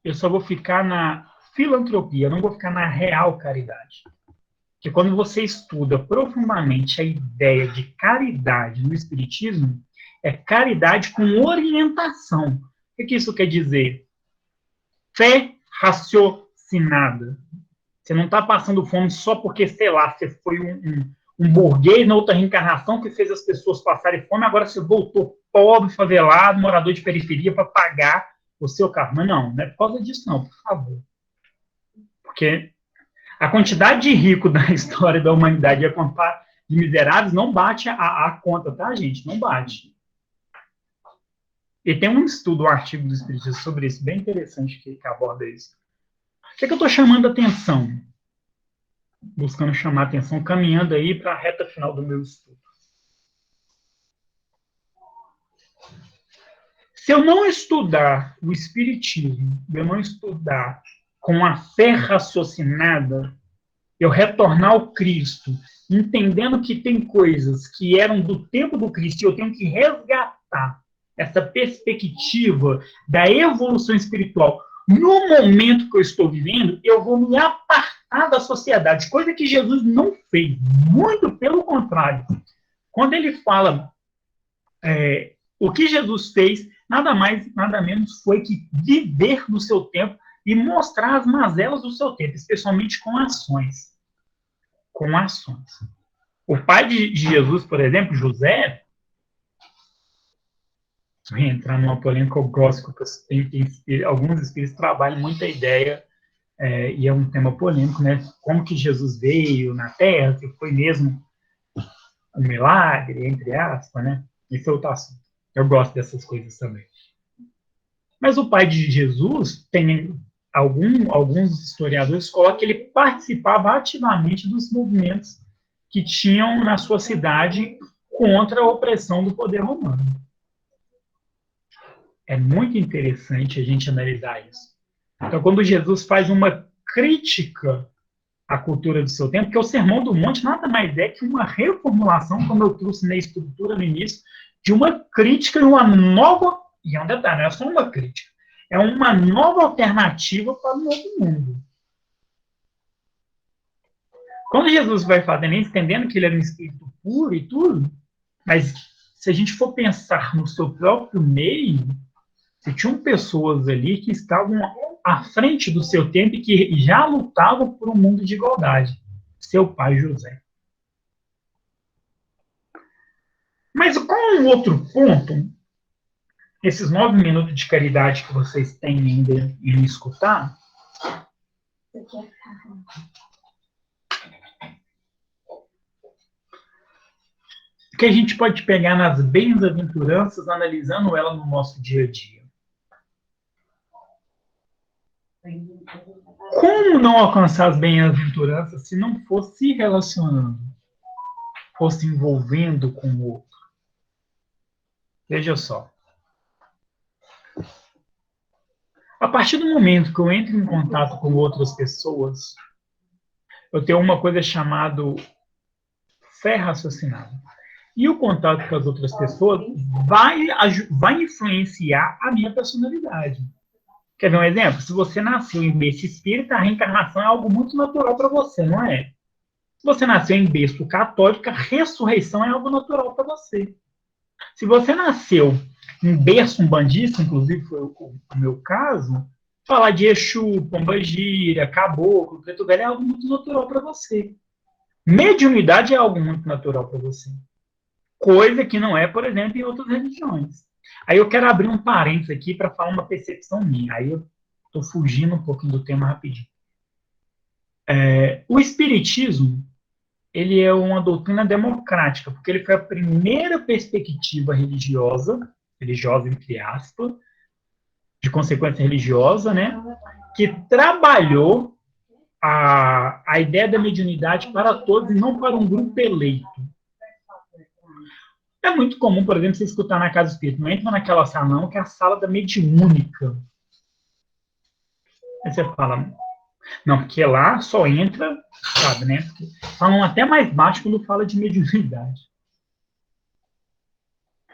eu só vou ficar na filantropia, não vou ficar na real caridade. Porque quando você estuda profundamente a ideia de caridade no espiritismo, é caridade com orientação. O que isso quer dizer? Fé raciocinada. Você não está passando fome só porque, sei lá, você foi um burguês na outra reencarnação que fez as pessoas passarem fome, agora você voltou pobre, favelado, morador de periferia para pagar o seu carro. Mas não é por causa disso não, por favor. Porque a quantidade de rico da história da humanidade e a quantidade de miseráveis não bate a conta, tá, gente? Não bate. E tem um estudo, um artigo do Espiritismo sobre isso, bem interessante, que aborda isso. O que é que eu estou chamando a atenção? Buscando chamar a atenção, caminhando aí para a reta final do meu estudo. Se eu não estudar o Espiritismo, eu não estudar com a fé raciocinada, eu retornar ao Cristo, entendendo que tem coisas que eram do tempo do Cristo e eu tenho que resgatar essa perspectiva da evolução espiritual. No momento que eu estou vivendo, eu vou me apartar da sociedade, coisa que Jesus não fez, muito pelo contrário. Quando ele fala o que Jesus fez, nada mais, nada menos foi que viver no seu tempo e mostrar as mazelas do seu tempo, especialmente com ações. Com ações. O pai de Jesus, por exemplo, José, se eu entrar numa polêmica, eu gosto, porque alguns espíritos trabalham muita ideia, e é um tema polêmico, né? Como que Jesus veio na Terra, se foi mesmo um milagre, entre aspas, né? Esse é outro assunto. Eu gosto dessas coisas também. Mas o pai de Jesus, tem alguns historiadores colocam que ele participava ativamente dos movimentos que tinham na sua cidade contra a opressão do poder romano. É muito interessante a gente analisar isso. Então, quando Jesus faz uma crítica à cultura do seu tempo, porque o Sermão do Monte nada mais é que uma reformulação, como eu trouxe na estrutura no início, de uma crítica e uma nova, e é um detalhe, não é só uma crítica, é uma nova alternativa para o novo mundo. Quando Jesus vai fazendo isso, entendendo que ele era um espírito puro e tudo, mas se a gente for pensar no seu próprio meio, se tinham pessoas ali que estavam à frente do seu tempo e que já lutavam por um mundo de igualdade. Seu pai José. Mas qual é um outro ponto? Esses 9 minutos de caridade que vocês têm ainda em me escutar. Que a gente pode pegar nas bem-aventuranças, analisando ela no nosso dia a dia. Como não alcançar as bem-aventuranças se não fosse se relacionando, fosse envolvendo com o outro? Veja só. A partir do momento que eu entro em contato com outras pessoas, eu tenho uma coisa chamada fé raciocinada. E o contato com as outras pessoas vai influenciar a minha personalidade. Quer ver um exemplo? Se você nasceu em berço espírita, a reencarnação é algo muito natural para você, não é? Se você nasceu em berço católico, a ressurreição é algo natural para você. Se você nasceu em berço umbandista, inclusive foi o meu caso, falar de Exu, Pombagira, Caboclo, Preto Velho é algo muito natural para você. Mediunidade é algo muito natural para você. Coisa que não é, por exemplo, em outras religiões. Aí eu quero abrir um parênteses aqui para falar uma percepção minha. Aí eu estou fugindo um pouquinho do tema rapidinho. O Espiritismo, ele é uma doutrina democrática, porque ele foi a primeira perspectiva religiosa entre aspas, de consequência religiosa, né, que trabalhou a ideia da mediunidade para todos e não para um grupo eleito. É muito comum, por exemplo, você escutar na casa espírita, não entra naquela sala não, que é a sala da mediúnica. Aí você fala, não, porque lá só entra, sabe, né? Porque falam até mais baixo quando fala de mediunidade.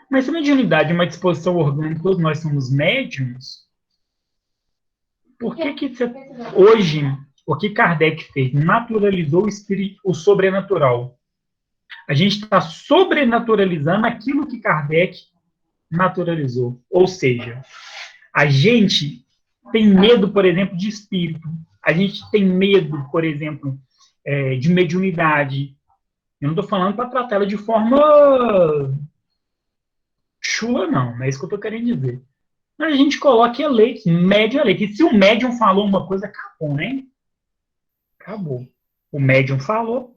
Mas se a mediunidade é uma disposição orgânica, todos nós somos médiums, por que hoje, o que Kardec fez? Naturalizou o sobrenatural. A gente está sobrenaturalizando aquilo que Kardec naturalizou. Ou seja, a gente tem medo, por exemplo, de espírito. A gente tem medo, por exemplo, de mediunidade. Eu não estou falando para tratá-la de forma chula, não é isso que eu estou querendo dizer. Mas a gente coloca eleitos, médium eleito. E se o médium falou uma coisa, acabou, né? Acabou. O médium falou,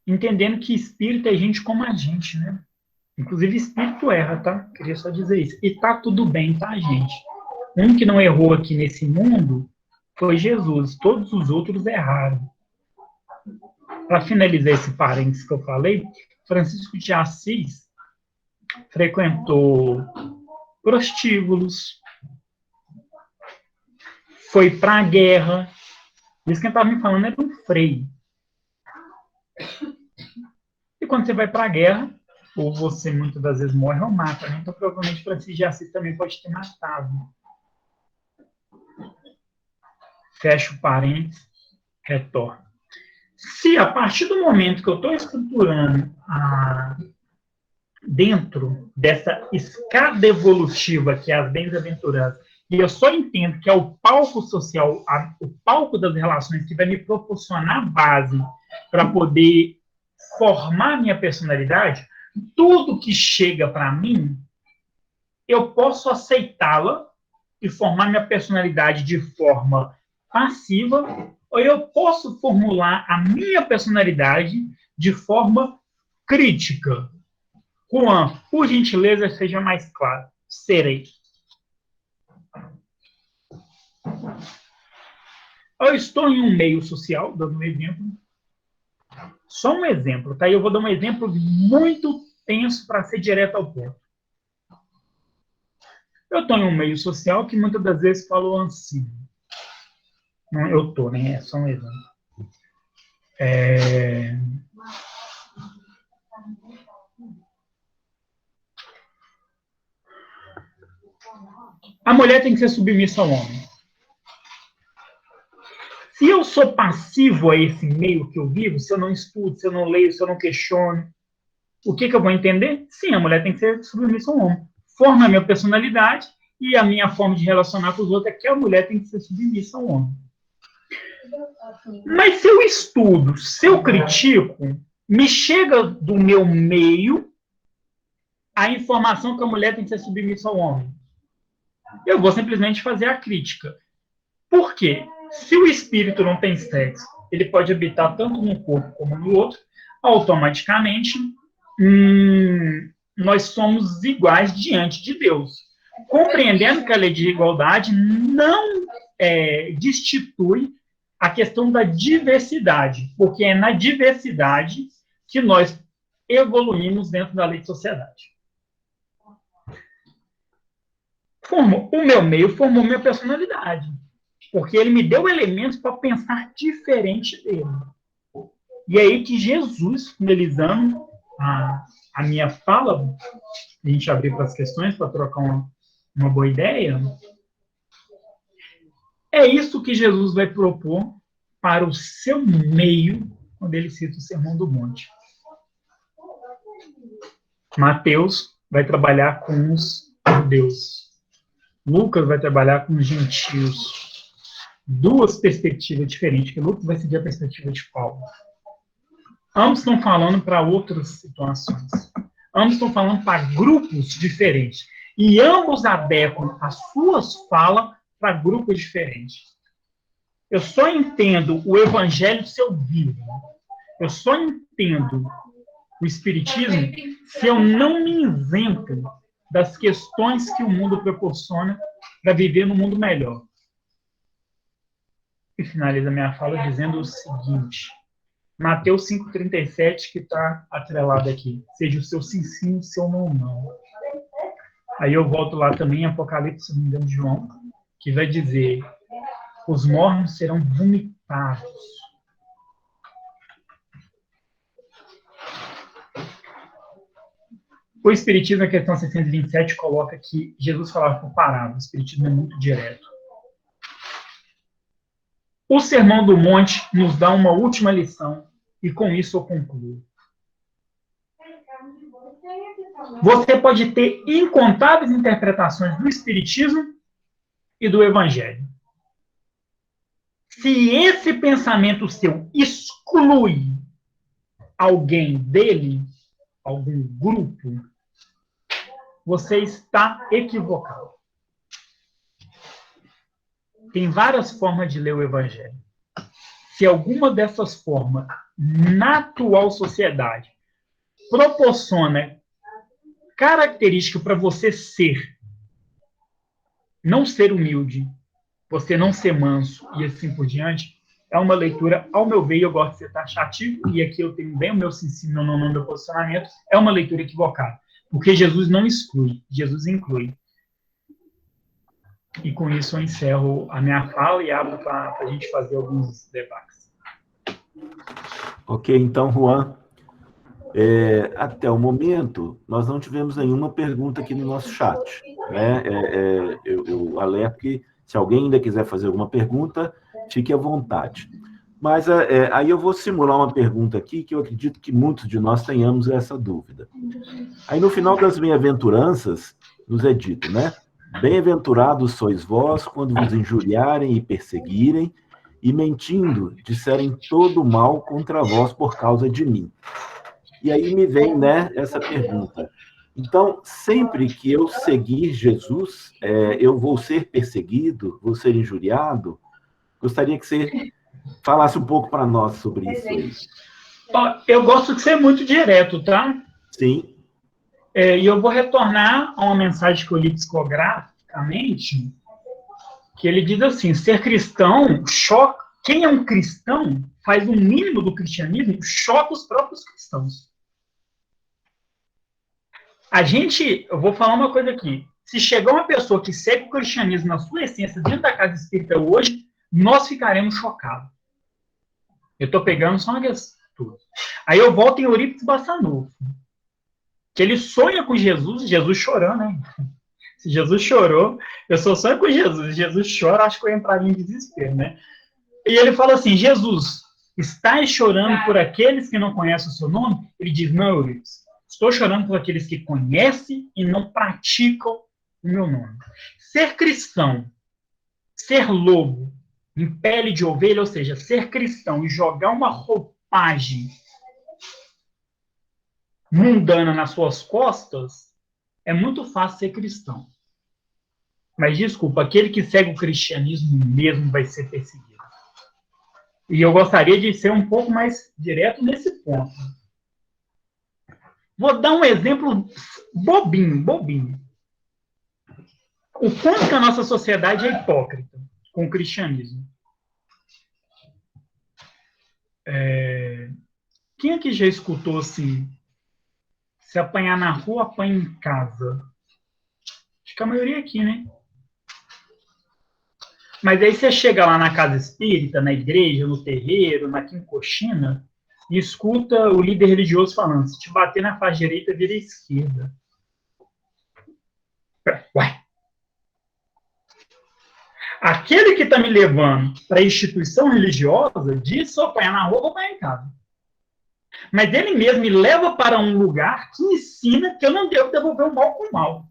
entendendo que espírito é gente como a gente, né? Inclusive, espírito erra, tá? Queria só dizer isso. E tá tudo bem, tá, gente? Um que não errou aqui nesse mundo foi Jesus. Todos os outros erraram. Para finalizar esse parênteses que eu falei, Francisco de Assis frequentou prostíbulos, foi para a guerra. Isso que eu estava me falando era um frei. E quando você vai para a guerra, ou você muitas das vezes morre ou mata, né? Então provavelmente Francisco de Assis também pode ter matado. Fecha o parênteses, retorna. Se a partir do momento que eu estou estruturando dentro dessa escada evolutiva que é as bem-aventuranças, e eu só entendo que é o palco social, o palco das relações que vai me proporcionar a base para poder formar minha personalidade, tudo que chega para mim, eu posso aceitá-la e formar minha personalidade de forma passiva, ou eu posso formular a minha personalidade de forma crítica. Juan, por gentileza, seja mais claro. Serei. Eu estou em um meio social, dando um exemplo. Só um exemplo, tá? Eu vou dar um exemplo muito tenso para ser direto ao ponto. Eu estou em um meio social que muitas das vezes falou assim. Não, eu estou, né? É só um exemplo. A mulher tem que ser submissa ao homem. Se eu sou passivo a esse meio que eu vivo, se eu não estudo, se eu não leio, se eu não questiono, o que eu vou entender? Sim, a mulher tem que ser submissa ao homem. Forma a minha personalidade e a minha forma de relacionar com os outros é que a mulher tem que ser submissa ao homem. Mas se eu estudo, se eu critico, me chega do meu meio a informação que a mulher tem que ser submissa ao homem. Eu vou simplesmente fazer a crítica. Por quê? Se o espírito não tem sexo, ele pode habitar tanto num corpo como no outro, automaticamente nós somos iguais diante de Deus. Compreendendo que a lei de igualdade não destitui a questão da diversidade, porque é na diversidade que nós evoluímos dentro da lei de sociedade. O meu meio formou minha personalidade, porque ele me deu elementos para pensar diferente dele. E é aí que Jesus, finalizando a minha fala, a gente abrir para as questões, para trocar uma boa ideia, é isso que Jesus vai propor para o seu meio, quando ele cita o Sermão do Monte. Mateus vai trabalhar com os judeus. Lucas vai trabalhar com os gentios. Duas perspectivas diferentes, que Lucas vai seguir a perspectiva de Paulo. Ambos estão falando para outras situações. Ambos estão falando para grupos diferentes. E ambos adequam as suas falas para grupos diferentes. Eu só entendo o evangelho se eu vivo. Eu só entendo o espiritismo se eu não me isento das questões que o mundo proporciona para viver num mundo melhor. E finaliza minha fala dizendo o seguinte: Mateus 5,37, que está atrelado aqui. Seja o seu sim, sim, o seu não, não. Aí eu volto lá também em Apocalipse, se não me engano, de João, que vai dizer: os mornos serão vomitados. O Espiritismo, na questão 627, coloca que Jesus falava por parábola. O Espiritismo é muito direto. O Sermão do Monte nos dá uma última lição, e com isso eu concluo. Você pode ter incontáveis interpretações do Espiritismo e do Evangelho. Se esse pensamento seu exclui alguém dele, algum grupo, você está equivocado. Tem várias formas de ler o Evangelho. Se alguma dessas formas, na atual sociedade, proporciona característica para você ser, não ser humilde, você não ser manso e assim por diante, é uma leitura, ao meu ver, eu gosto de ser taxativo, e aqui eu tenho bem o meu ensino no meu posicionamento, é uma leitura equivocada. Porque Jesus não exclui, Jesus inclui. E com isso eu encerro a minha fala e abro para a gente fazer alguns debates. Ok, então, Juan, até o momento, nós não tivemos nenhuma pergunta aqui no nosso chat. Né? Eu alerto que, se alguém ainda quiser fazer alguma pergunta, fique à vontade. Mas aí eu vou simular uma pergunta aqui, que eu acredito que muitos de nós tenhamos essa dúvida. Aí, no final das bem-aventuranças, nos é dito, né? Bem-aventurados sois vós quando vos injuriarem e perseguirem, e mentindo, disserem todo mal contra vós por causa de mim. E aí me vem, né, essa pergunta. Então, sempre que eu seguir Jesus, eu vou ser perseguido, vou ser injuriado? Gostaria que você falasse um pouco para nós sobre isso aí. Eu gosto de ser muito direto, tá? Sim. E eu vou retornar a uma mensagem que eu li psicograficamente, que ele diz assim, ser cristão choca. Quem é um cristão faz o mínimo do cristianismo, choca os próprios cristãos. Eu vou falar uma coisa aqui, se chegar uma pessoa que segue o cristianismo na sua essência dentro da casa espírita hoje, nós ficaremos chocados. Eu estou pegando só uma questão. Aí eu volto em Eurípides Bassanufo, que ele sonha com Jesus chorando, né? Se Jesus chorou, eu só sonho com Jesus chora, acho que eu entraria em desespero, né? E ele fala assim, Jesus, estás chorando por aqueles que não conhecem o seu nome? Ele diz, não, Eurípides, estou chorando por aqueles que conhecem e não praticam o meu nome. Ser cristão, ser lobo, em pele de ovelha, ou seja, ser cristão e jogar uma roupagem mundana nas suas costas, é muito fácil ser cristão. Mas, desculpa, aquele que segue o cristianismo mesmo vai ser perseguido. E eu gostaria de ser um pouco mais direto nesse ponto. Vou dar um exemplo bobinho. O quanto que a nossa sociedade é hipócrita com o cristianismo. Quem aqui já escutou assim, se apanhar na rua, apanha em casa? Acho que a maioria aqui, né? Mas aí você chega lá na casa espírita, na igreja, no terreiro, na quincoxina, e escuta o líder religioso falando, se te bater na face direita, vira à esquerda. Ué? Aquele que está me levando para a instituição religiosa diz se eu apanhar na rua, vou apanhar em casa. Mas ele mesmo me leva para um lugar que ensina que eu não devo devolver o mal com o mal.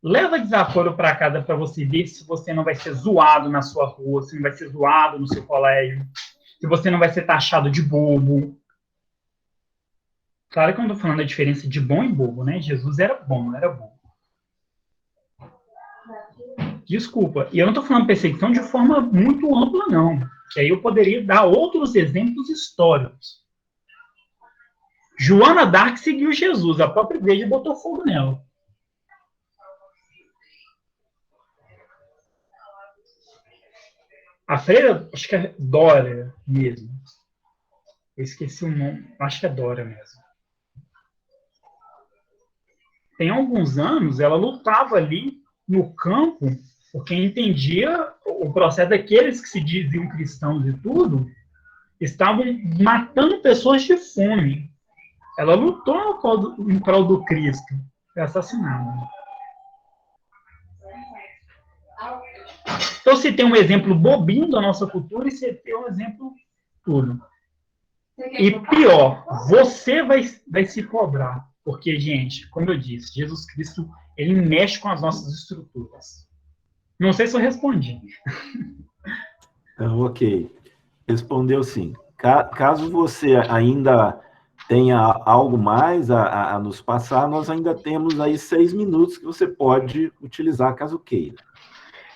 Leva desaforo para casa para você ver se você não vai ser zoado na sua rua, se não vai ser zoado no seu colégio, se você não vai ser taxado de bobo. Claro que eu não estou falando da diferença de bom e bobo, né? Jesus era bom, não era bobo. Desculpa. E eu não estou falando perseguição de forma muito ampla, não. Que aí eu poderia dar outros exemplos históricos. Joana d'Arc seguiu Jesus, a própria igreja botou fogo nela. A freira, acho que é Dora mesmo. Eu esqueci o nome, acho que é Dora mesmo. Tem alguns anos, ela lutava ali no campo, porque entendia o processo daqueles que se diziam cristãos e tudo, estavam matando pessoas de fome. Ela lutou em prol do Cristo, foi assassinada. Então, se tem um exemplo bobinho da nossa cultura, e você tem um exemplo tudo. E pior, você vai se cobrar. Porque, gente, como eu disse, Jesus Cristo, ele mexe com as nossas estruturas. Não sei se eu respondi. Então, ok. Respondeu sim. Caso você ainda tenha algo mais a nos passar, nós ainda temos aí 6 minutos que você pode utilizar caso queira.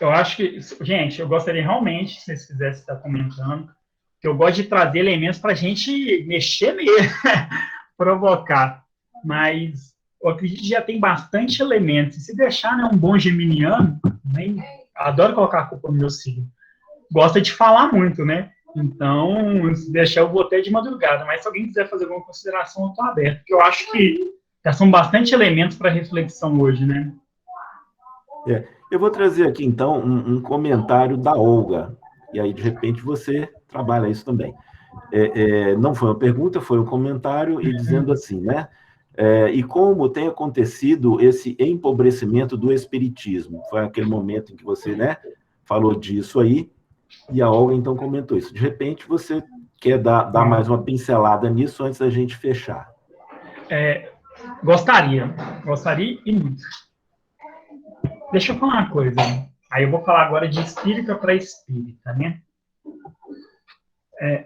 Eu acho que, gente, eu gostaria realmente, se vocês quisessem estar comentando, que eu gosto de trazer elementos para a gente mexer mesmo, provocar. Mas eu acredito que já tem bastante elementos. E se deixar, né, um bom geminiano, nem, adoro colocar a culpa no meu signo, gosta de falar muito, né? Então, se deixar, eu vou até de madrugada. Mas se alguém quiser fazer alguma consideração, eu estou aberto. Porque eu acho que já são bastante elementos para reflexão hoje, né? Eu vou trazer aqui, então, um comentário da Olga. E aí, de repente, você trabalha isso também. Não foi uma pergunta, foi um comentário, e dizendo assim, né? E como tem acontecido esse empobrecimento do espiritismo? Foi aquele momento em que você, né, falou disso aí, e a Olga, então, comentou isso. De repente, você quer dar mais uma pincelada nisso antes da gente fechar? Gostaria e muito. Deixa eu falar uma coisa. Aí eu vou falar agora de espírita para espírita, né?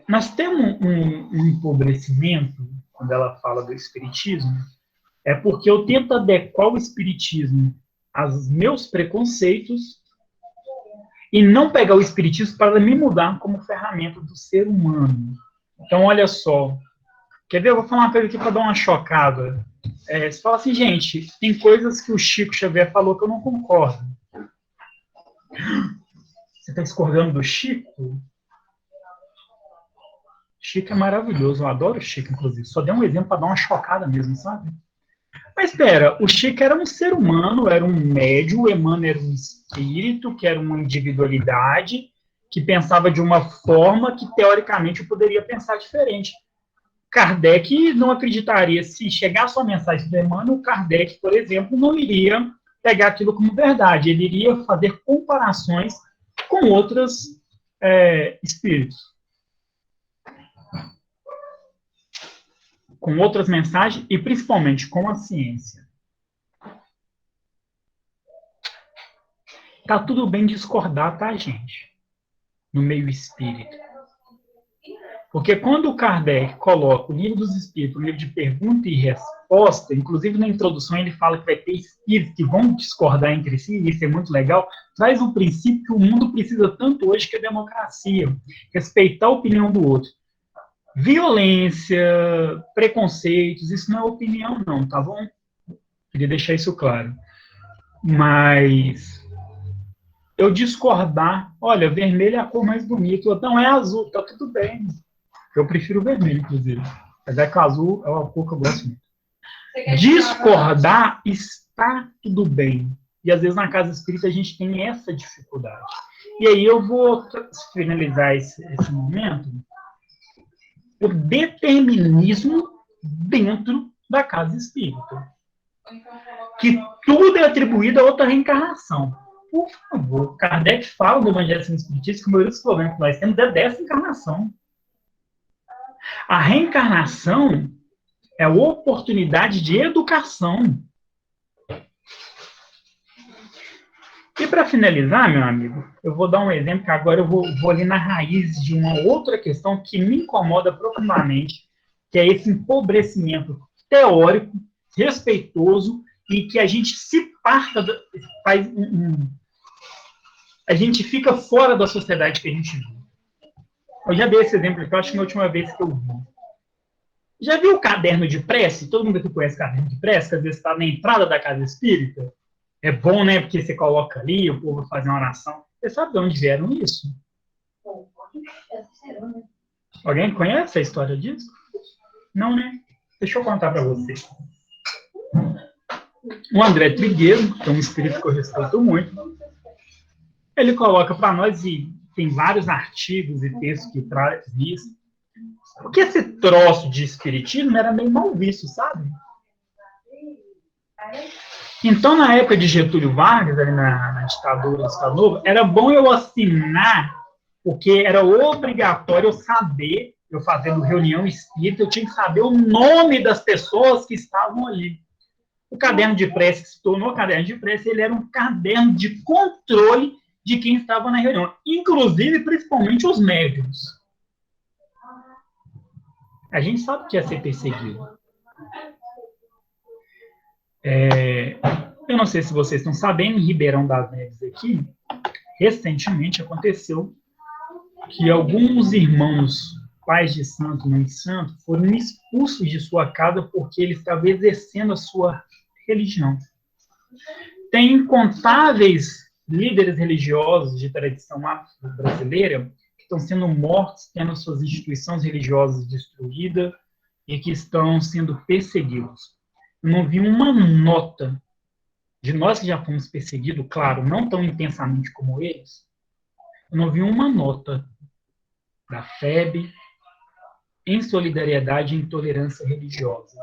Nós temos um empobrecimento, quando ela fala do espiritismo, é porque eu tento adequar o espiritismo aos meus preconceitos e não pegar o espiritismo para me mudar como ferramenta do ser humano. Então, olha só. Quer ver? Eu vou falar uma coisa aqui para dar uma chocada. Você fala assim, gente, tem coisas que o Chico Xavier falou que eu não concordo. Você está discordando do Chico? Chico é maravilhoso, eu adoro o Chico, inclusive. Só dei um exemplo para dar uma chocada mesmo, sabe? Mas espera, o Chico era um ser humano, era um médium, o Emmanuel era um espírito, que era uma individualidade, que pensava de uma forma que, teoricamente, eu poderia pensar diferente. Kardec não acreditaria, se chegasse uma mensagem do Emmanuel, Kardec, por exemplo, não iria pegar aquilo como verdade, ele iria fazer comparações com outros espíritos. Com outras mensagens e, principalmente, com a ciência. Tá tudo bem discordar, tá, gente? No meio espírita. Porque quando o Kardec coloca o livro dos espíritos, o livro de pergunta e resposta, inclusive na introdução ele fala que vai ter espíritos que vão discordar entre si, e isso é muito legal, traz o princípio que o mundo precisa tanto hoje, que é a democracia, respeitar a opinião do outro. Violência, preconceitos, isso não é opinião não, tá bom? Queria deixar isso claro. Mas eu discordar, olha, vermelho é a cor mais bonita, não é azul, tá tudo bem. Eu prefiro vermelho, inclusive. Apesar que o azul é uma cor que eu gosto muito. Discordar está tudo bem. E às vezes na casa espírita a gente tem essa dificuldade. E aí eu vou finalizar esse momento por determinismo dentro da casa espírita. Que tudo é atribuído a outra reencarnação. Por favor, Kardec fala do Evangelho segundo o Espiritismo que o maior dos problemas que nós temos é dessa encarnação. A reencarnação é a oportunidade de educação. E para finalizar, meu amigo, eu vou dar um exemplo que agora eu vou ali na raiz de uma outra questão que me incomoda profundamente, que é esse empobrecimento teórico, respeitoso, e que a gente se parta, a gente fica fora da sociedade que a gente vive. Eu já dei esse exemplo aqui, eu acho que na última vez que eu vi. Já viu o caderno de prece? Todo mundo aqui conhece caderno de prece, que às vezes está na entrada da casa espírita. É bom, né? Porque você coloca ali, o povo vai fazer uma oração. Você sabe de onde vieram isso? Alguém conhece a história disso? Não, né? Deixa eu contar para você. O André Trigueiro, que é um espírito que eu respeito muito, ele coloca para nós, e tem vários artigos e textos que traz isso, porque esse troço de espiritismo era meio mal visto, sabe? Então, na época de Getúlio Vargas, ali na ditadura do Estado Novo, era bom eu assinar, porque era obrigatório eu saber, eu fazendo reunião espírita, eu tinha que saber o nome das pessoas que estavam ali. O caderno de prece, que se tornou caderno de prece, ele era um caderno de controle de quem estava na reunião, inclusive, principalmente, os médiuns. A gente sabe que é ser perseguido. Eu não sei se vocês estão sabendo, em Ribeirão das Neves aqui, recentemente aconteceu que alguns irmãos, pais de santo, mãe de santo, foram expulsos de sua casa porque eles estavam exercendo a sua religião. Tem incontáveis líderes religiosos de tradição afro-brasileira que estão sendo mortos, tendo suas instituições religiosas destruídas e que estão sendo perseguidos. Eu não vi uma nota de nós que já fomos perseguidos, claro, não tão intensamente como eles, eu não vi uma nota da FEB em solidariedade e intolerância religiosa.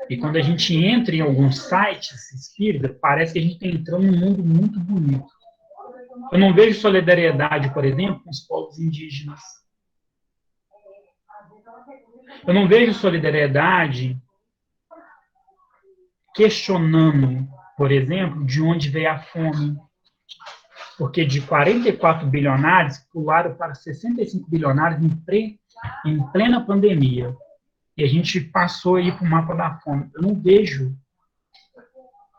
E quando a gente entra em alguns sites espíritas, parece que a gente está entrando num mundo muito bonito. Eu não vejo solidariedade, por exemplo, com os povos indígenas. Eu não vejo solidariedade questionando, por exemplo, de onde veio a fome. Porque de 44 bilionários, pularam para 65 bilionários em plena pandemia. E a gente passou aí para o mapa da fome. Eu não vejo,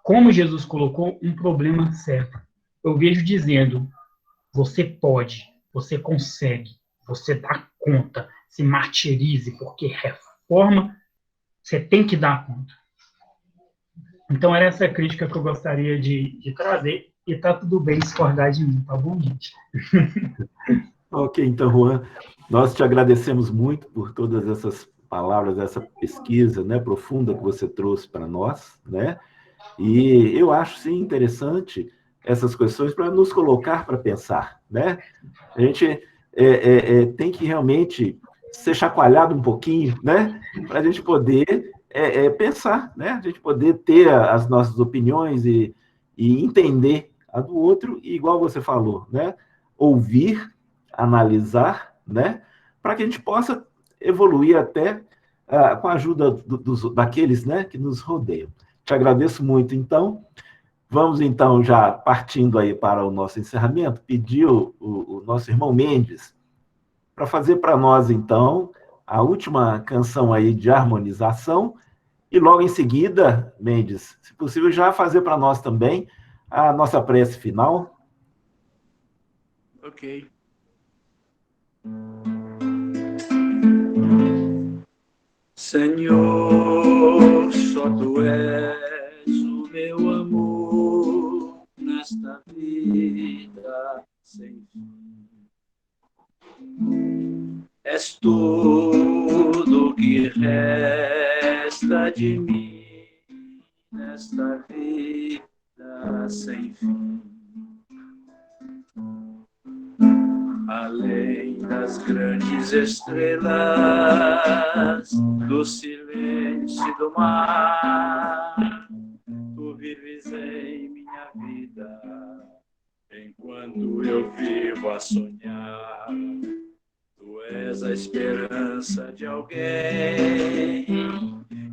como Jesus colocou, um problema certo. Eu vejo dizendo, você pode, você consegue, você dá conta, se martirize, porque reforma, você tem que dar conta. Então, era essa crítica que eu gostaria de trazer, e tá tudo bem discordar de mim, tá bom, gente? Ok, então, Juan, nós te agradecemos muito por todas essas palavras, essa pesquisa, né, profunda que você trouxe para nós, né? E eu acho, sim, interessante essas questões para nos colocar para pensar, né? A gente tem que realmente ser chacoalhado um pouquinho, né? Para a gente poder pensar, né? A gente poder ter as nossas opiniões e entender a do outro, e igual você falou, né? Ouvir, analisar, né? Para que a gente possa evoluir até com a ajuda daqueles, né, que nos rodeiam. Te agradeço muito, então. Vamos, então, já partindo aí para o nosso encerramento, pedir o nosso irmão Mendes para fazer para nós, então, a última canção aí de harmonização e logo em seguida, Mendes, se possível, já fazer para nós também a nossa prece final. Ok. Senhor, só Tu és o meu amor nesta vida sem fim. És tudo que resta de mim nesta vida sem fim. Além das grandes estrelas, do silêncio do mar, Tu vives em minha vida, enquanto eu vivo a sonhar. Tu és a esperança de alguém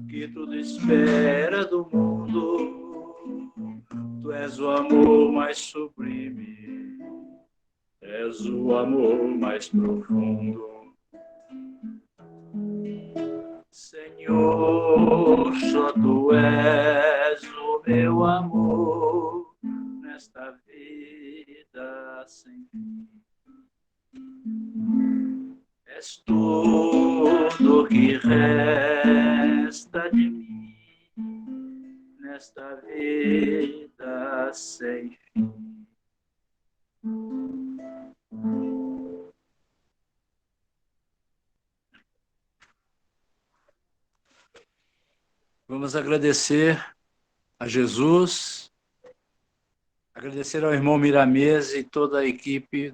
que tudo espera do mundo. Tu és o amor mais sublime, és o amor mais profundo. Senhor, só Tu és o meu amor nesta vida sem fim. És tudo que resta de mim nesta vida sem fim. Vamos agradecer a Jesus, agradecer ao irmão Miramês e toda a equipe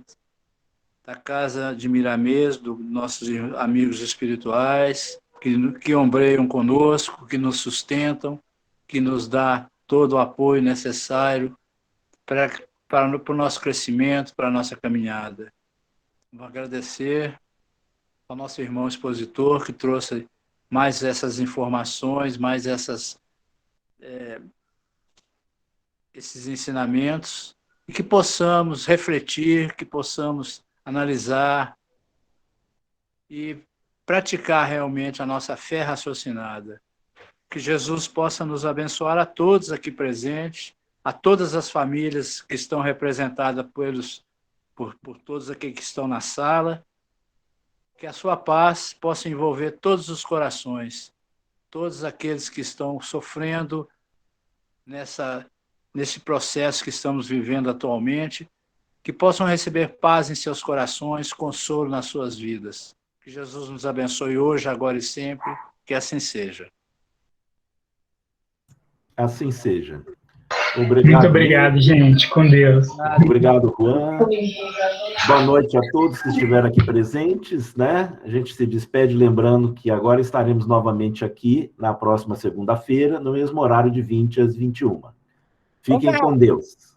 da Casa de Miramês, dos nossos amigos espirituais, que ombreiam conosco, que nos sustentam, que nos dá todo o apoio necessário para o nosso crescimento, para a nossa caminhada. Vamos agradecer ao nosso irmão expositor, que trouxe mais essas informações, mais esses ensinamentos, e que possamos refletir, que possamos analisar e praticar realmente a nossa fé raciocinada. Que Jesus possa nos abençoar a todos aqui presentes, a todas as famílias que estão representadas por todos aqui que estão na sala, que a sua paz possa envolver todos os corações, todos aqueles que estão sofrendo nesse processo que estamos vivendo atualmente, que possam receber paz em seus corações, consolo nas suas vidas. Que Jesus nos abençoe hoje, agora e sempre, que assim seja. Assim seja. Obrigado. Muito obrigado, gente. Com Deus. Obrigado, Juan. Boa noite a todos que estiveram aqui presentes, né? A gente se despede lembrando que agora estaremos novamente aqui na próxima segunda-feira, no mesmo horário de 20 às 21. Fiquem com Deus.